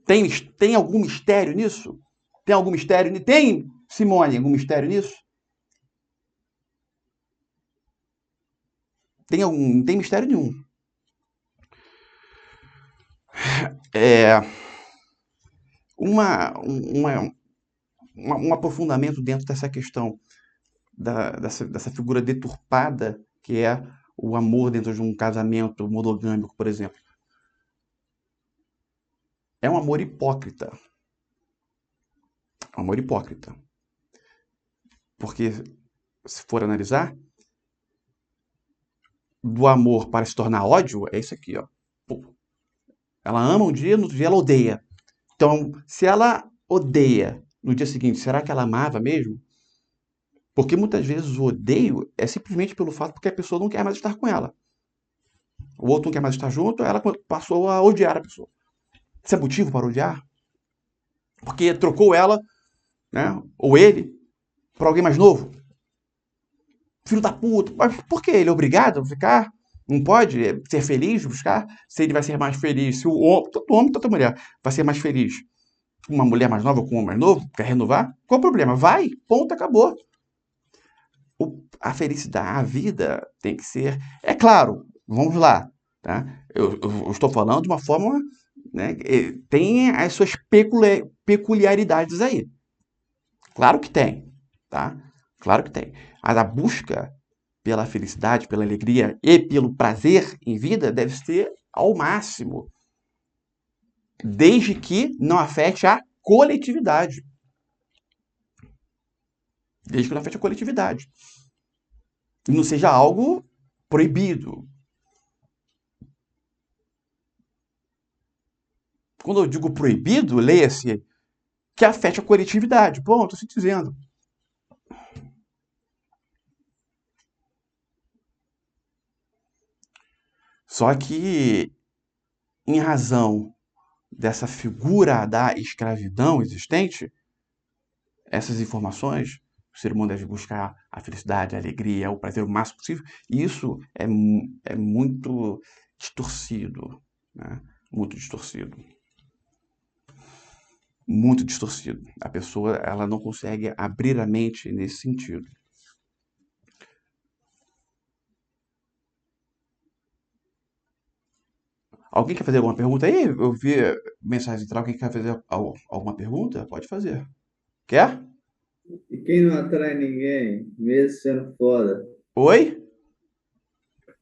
Tem algum mistério nisso? Tem algum mistério? Tem, Simone, algum mistério nisso? Não tem mistério nenhum. Um aprofundamento dentro dessa questão dessa figura deturpada que é o amor dentro de um casamento monogâmico, por exemplo. É um amor hipócrita. É um amor hipócrita. Porque, se for analisar, do amor para se tornar ódio, é isso aqui, ó. Ela ama um dia, no outro dia ela odeia. Então, se ela odeia no dia seguinte, será que ela amava mesmo? Porque muitas vezes o odeio é simplesmente pelo fato porque a pessoa não quer mais estar com ela. O outro não quer mais estar junto, ela passou a odiar a pessoa. Isso é motivo para odiar? Porque trocou ela, né, ou ele, por alguém mais novo. Filho da puta. Mas por quê? Ele é obrigado a ficar? Não pode ser feliz, buscar? Se ele vai ser mais feliz, se o homem, tanto homem, tanta mulher, vai ser mais feliz com uma mulher mais nova ou com um homem mais novo, quer renovar? Qual o problema? Vai, ponto, acabou. A felicidade, a vida tem que ser... É claro, vamos lá, tá? Eu estou falando de uma forma, né, tem as suas peculiaridades aí. Claro que tem, tá? Claro que tem. Mas a busca pela felicidade, pela alegria e pelo prazer em vida deve ser ao máximo, desde que não afete a coletividade. Desde que não afete a coletividade. E não seja algo proibido. Quando eu digo proibido, leia-se que afete a coletividade. Bom, estou se dizendo. Só que, em razão dessa figura da escravidão existente, essas informações, o ser humano deve buscar a felicidade, a alegria, o prazer o máximo possível, e isso é muito distorcido, né? Muito distorcido. Muito distorcido. A pessoa ela não consegue abrir a mente nesse sentido. Alguém quer fazer alguma pergunta aí? Eu vi mensagem entrar. Alguém quer fazer alguma pergunta? Pode fazer. Quer? E quem não atrai ninguém, mesmo sendo foda? Oi?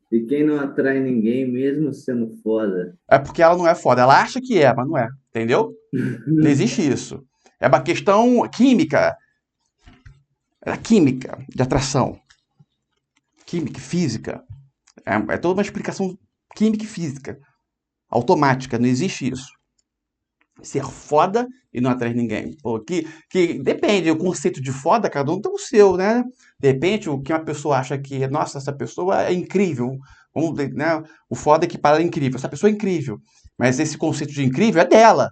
E quem não atrai ninguém, mesmo sendo foda? É porque ela não é foda. Ela acha que é, mas não é. Entendeu? Não existe isso. É uma questão química. É química de atração. Química, física. É toda uma explicação química e física. Automática. Não existe isso. ser foda e não atrai ninguém. Pô, que depende, o conceito de foda, cada um tem o seu, né? De repente, o que uma pessoa acha que, nossa, essa pessoa é incrível, né? O foda é que para é incrível, essa pessoa é incrível, mas esse conceito de incrível é dela.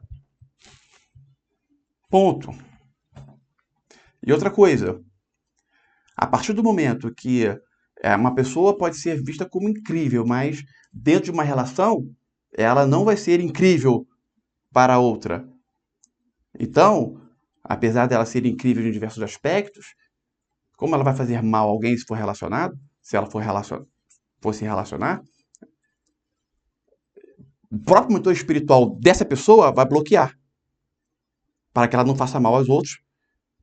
Ponto. E outra coisa, a partir do momento que uma pessoa pode ser vista como incrível, mas dentro de uma relação, ela não vai ser incrível para a outra. Então, apesar dela ser incrível em diversos aspectos, como ela vai fazer mal a alguém se for relacionado, se ela for se relacionar, o próprio mentor espiritual dessa pessoa vai bloquear para que ela não faça mal aos outros,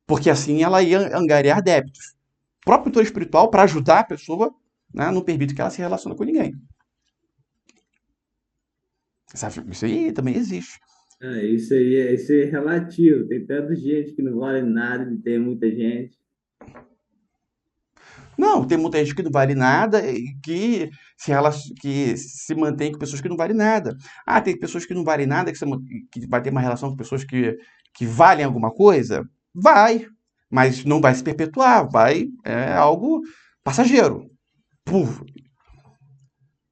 porque assim ela ia angariar débitos. O próprio mentor espiritual, para ajudar a pessoa, né, não permite que ela se relacione com ninguém. Isso aí também existe. Isso é relativo. Tem tanta gente que não vale nada e tem muita gente. Não, tem muita gente que não vale nada e que se mantém com pessoas que não valem nada. Ah, tem pessoas que não valem nada, que vai ter uma relação com pessoas que valem alguma coisa? Vai, mas não vai se perpetuar, é algo passageiro. Puf.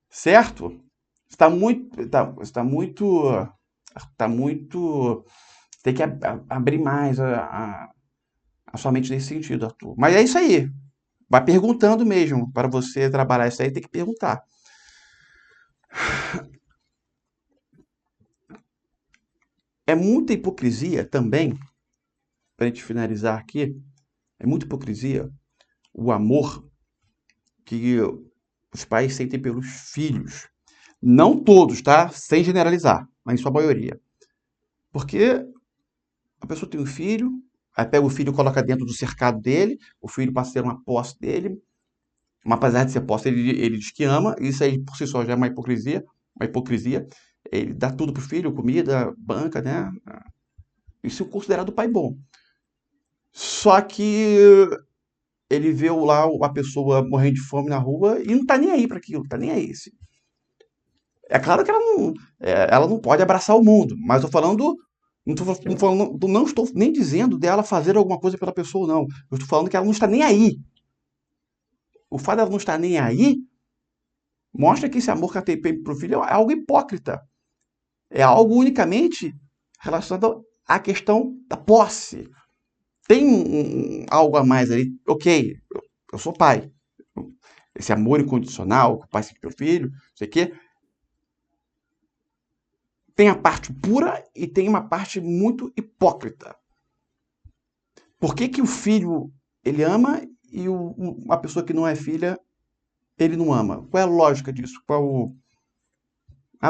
Certo? Está muito. Tem que abrir mais a sua mente nesse sentido, Arthur. Mas é isso aí. Vai perguntando mesmo. Para você trabalhar isso aí, tem que perguntar. É muita hipocrisia também, para a gente finalizar aqui, é muita hipocrisia o amor que os pais sentem pelos filhos. Não todos, tá? Sem generalizar, mas em sua maioria. Porque a pessoa tem um filho, aí pega o filho e coloca dentro do cercado dele, o filho passa a ser uma posse dele, mas apesar de ser posse, ele diz que ama, isso aí por si só já é uma hipocrisia. Ele dá tudo pro filho, comida, banca, né? Isso é considerado pai bom. Só que ele vê lá a pessoa morrendo de fome na rua e não tá nem aí para aquilo, tá nem aí. É claro que ela não pode abraçar o mundo, mas eu tô falando, não estou nem dizendo dela fazer alguma coisa pela pessoa, não. Eu estou falando que ela não está nem aí. O fato dela não estar nem aí mostra que esse amor que ela tem pro filho é algo hipócrita. É algo unicamente relacionado à questão da posse. Tem algo a mais ali. Ok, eu sou pai. Esse amor incondicional que o pai sente pelo filho, não sei o quê. Tem a parte pura e tem uma parte muito hipócrita. Por que o filho ele ama e uma pessoa que não é filha ele não ama? Qual é a lógica disso?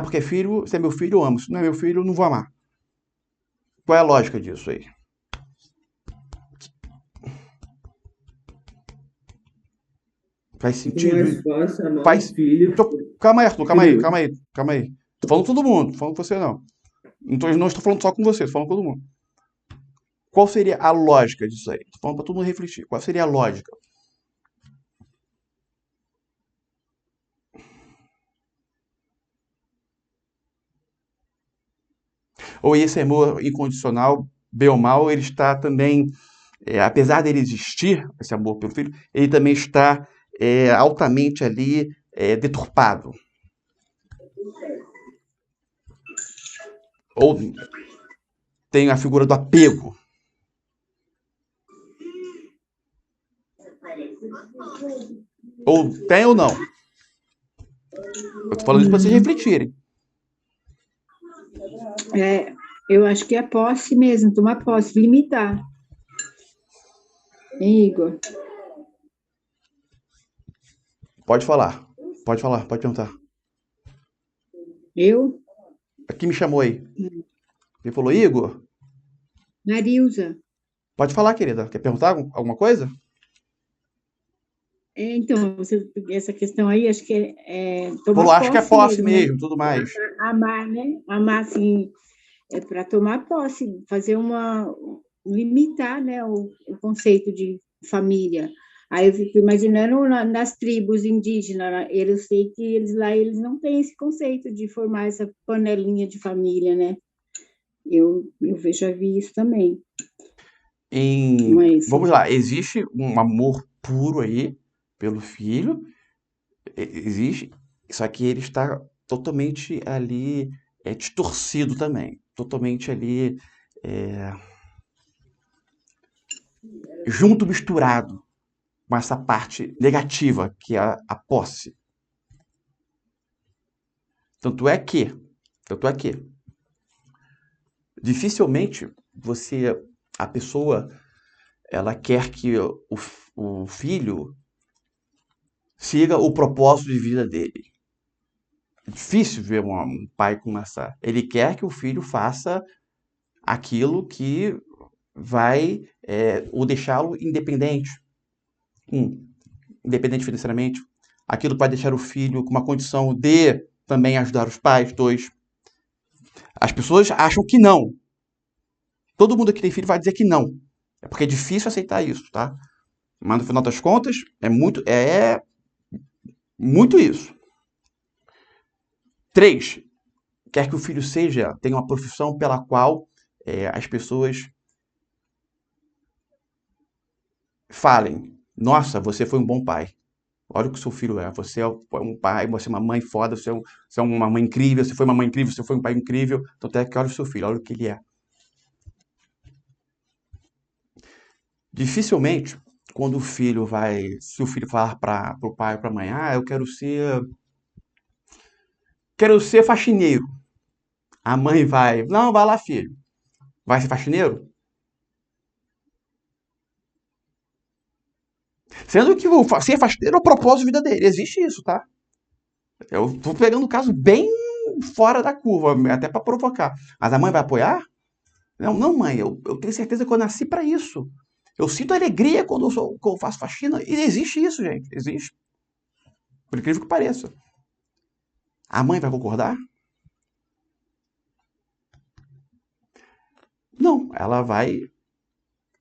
Porque é filho, se é meu filho, eu amo. Se não é meu filho, eu não vou amar. Qual é a lógica disso aí? Faz sentido? Faz filho. Calma aí, Arthur, calma aí. Tô falando com todo mundo, tô falando com você não. Não estou falando só com você, tô falando com todo mundo. Qual seria a lógica disso aí? Tô falando para todo mundo refletir. Qual seria a lógica? Ou esse amor incondicional, bem ou mal, ele está também, apesar dele existir, esse amor pelo filho, ele também está altamente ali deturpado. Ou tem a figura do apego. Ou tem ou não? Eu tô falando isso para vocês refletirem. Eu acho que é posse mesmo, tomar posse, limitar. Hein, Igor? Pode falar, pode perguntar. Eu? Quem me chamou aí? Ele falou, Igor? Marilza. Pode falar, querida. Quer perguntar alguma coisa? Então, essa questão aí, acho que tomar posse. Acho que é posse mesmo, tudo mais. Amar, né? Amar, assim, para tomar posse, fazer limitar, né, o conceito de família. Aí eu fico imaginando nas tribos indígenas, eu sei que eles não têm esse conceito de formar essa panelinha de família, né? já vi isso também. Vamos lá, existe um amor puro aí pelo filho, existe, só que ele está totalmente ali distorcido também, totalmente ali junto, misturado com essa parte negativa que é a posse. Tanto é que dificilmente a pessoa, ela quer que o filho siga o propósito de vida dele. É difícil ver um pai com essa. Ele quer que o filho faça aquilo que vai o deixá-lo independente. Independente financeiramente. Aquilo que vai deixar o filho com uma condição de também ajudar os pais. 2. As pessoas acham que não. Todo mundo que tem filho vai dizer que não. É porque é difícil aceitar isso, tá? Mas no final das contas, é muito isso. 3. Quer que o filho tenha uma profissão pela qual as pessoas falem: nossa, você foi um bom pai. Olha o que o seu filho é. Você é um pai, você é uma mãe foda, você é uma mãe incrível, você foi uma mãe incrível, você foi um pai incrível. Então até que olha o seu filho, olha o que ele é. Dificilmente, quando se o filho falar para o pai ou para a mãe: eu quero ser faxineiro. A mãe não, vai lá, filho. Vai ser faxineiro? Sendo que ser faxineiro é o propósito de vida dele. Existe isso, tá? Eu tô pegando um caso bem fora da curva, até para provocar. Mas a mãe vai apoiar? Não, mãe, eu tenho certeza que eu nasci para isso. Eu sinto alegria quando eu faço faxina. E existe isso, gente. Existe. Por incrível que pareça. A mãe vai concordar? Não, ela vai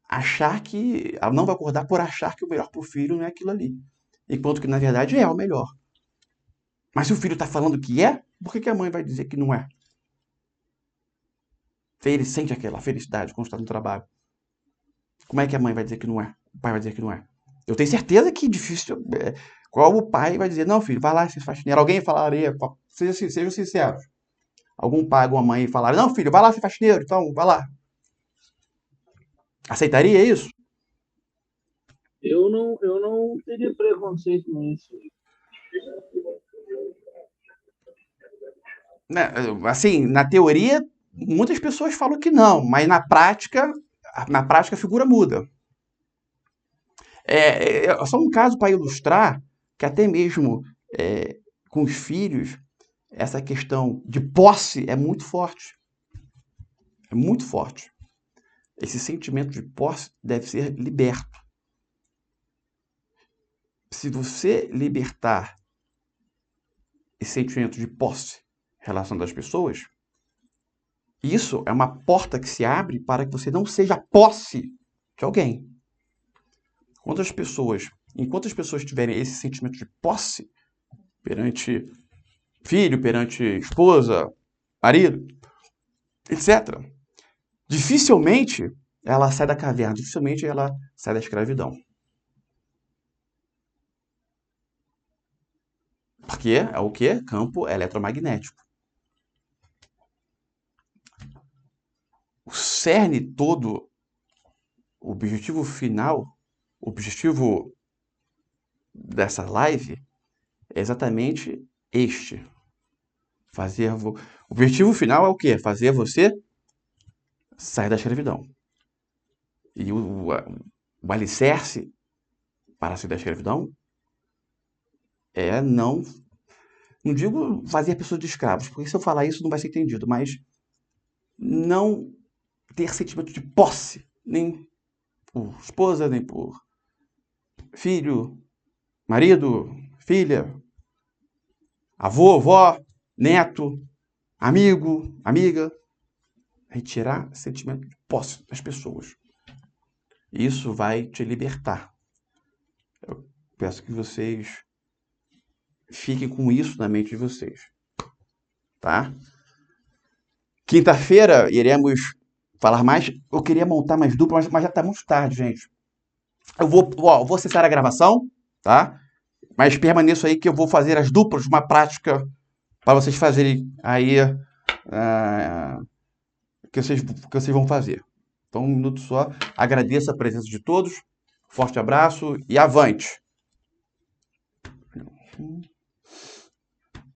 achar que. Ela não vai concordar por achar que o melhor para o filho não é aquilo ali. Enquanto que, na verdade, é o melhor. Mas se o filho está falando que é, por que a mãe vai dizer que não é? Se ele sente aquela felicidade quando está no trabalho. Como é que a mãe vai dizer que não é? O pai vai dizer que não é? Eu tenho certeza que é difícil. Qual o pai vai dizer: não, filho, vai lá ser faxineiro? Alguém falaria, sejam sinceros. Algum pai, alguma mãe falaria: não, filho, vai lá ser faxineiro, então vai lá. Aceitaria isso? Eu não teria preconceito nisso. Assim, na teoria, muitas pessoas falam que não, mas na prática a figura muda. Só um caso para ilustrar que até mesmo com os filhos, essa questão de posse é muito forte. É muito forte. Esse sentimento de posse deve ser liberto. Se você libertar esse sentimento de posse em relação das pessoas, isso é uma porta que se abre para que você não seja posse de alguém. Enquanto as pessoas tiverem esse sentimento de posse perante filho, perante esposa, marido, etc., dificilmente ela sai da caverna, dificilmente ela sai da escravidão. Porque é o quê? Campo eletromagnético. O cerne todo, o objetivo final, o objetivo dessa live é exatamente este. O objetivo final é o quê? Fazer você sair da escravidão. E o alicerce para sair da escravidão é não digo fazer pessoas de escravos, porque se eu falar isso não vai ser entendido, mas não ter sentimento de posse, nem por esposa, nem por filho, marido, filha, avô, vó, neto, amigo, amiga. Retirar sentimento de posse das pessoas. Isso vai te libertar. Eu peço que vocês fiquem com isso na mente de vocês. Tá? Quinta-feira iremos falar mais. Eu queria montar mais duplas, mas já está muito tarde, gente. Eu vou cessar a gravação, tá? Mas permaneço aí que eu vou fazer as duplas, uma prática para vocês fazerem aí que vocês vão fazer. Então, um minuto só. Agradeço a presença de todos. Forte abraço e avante!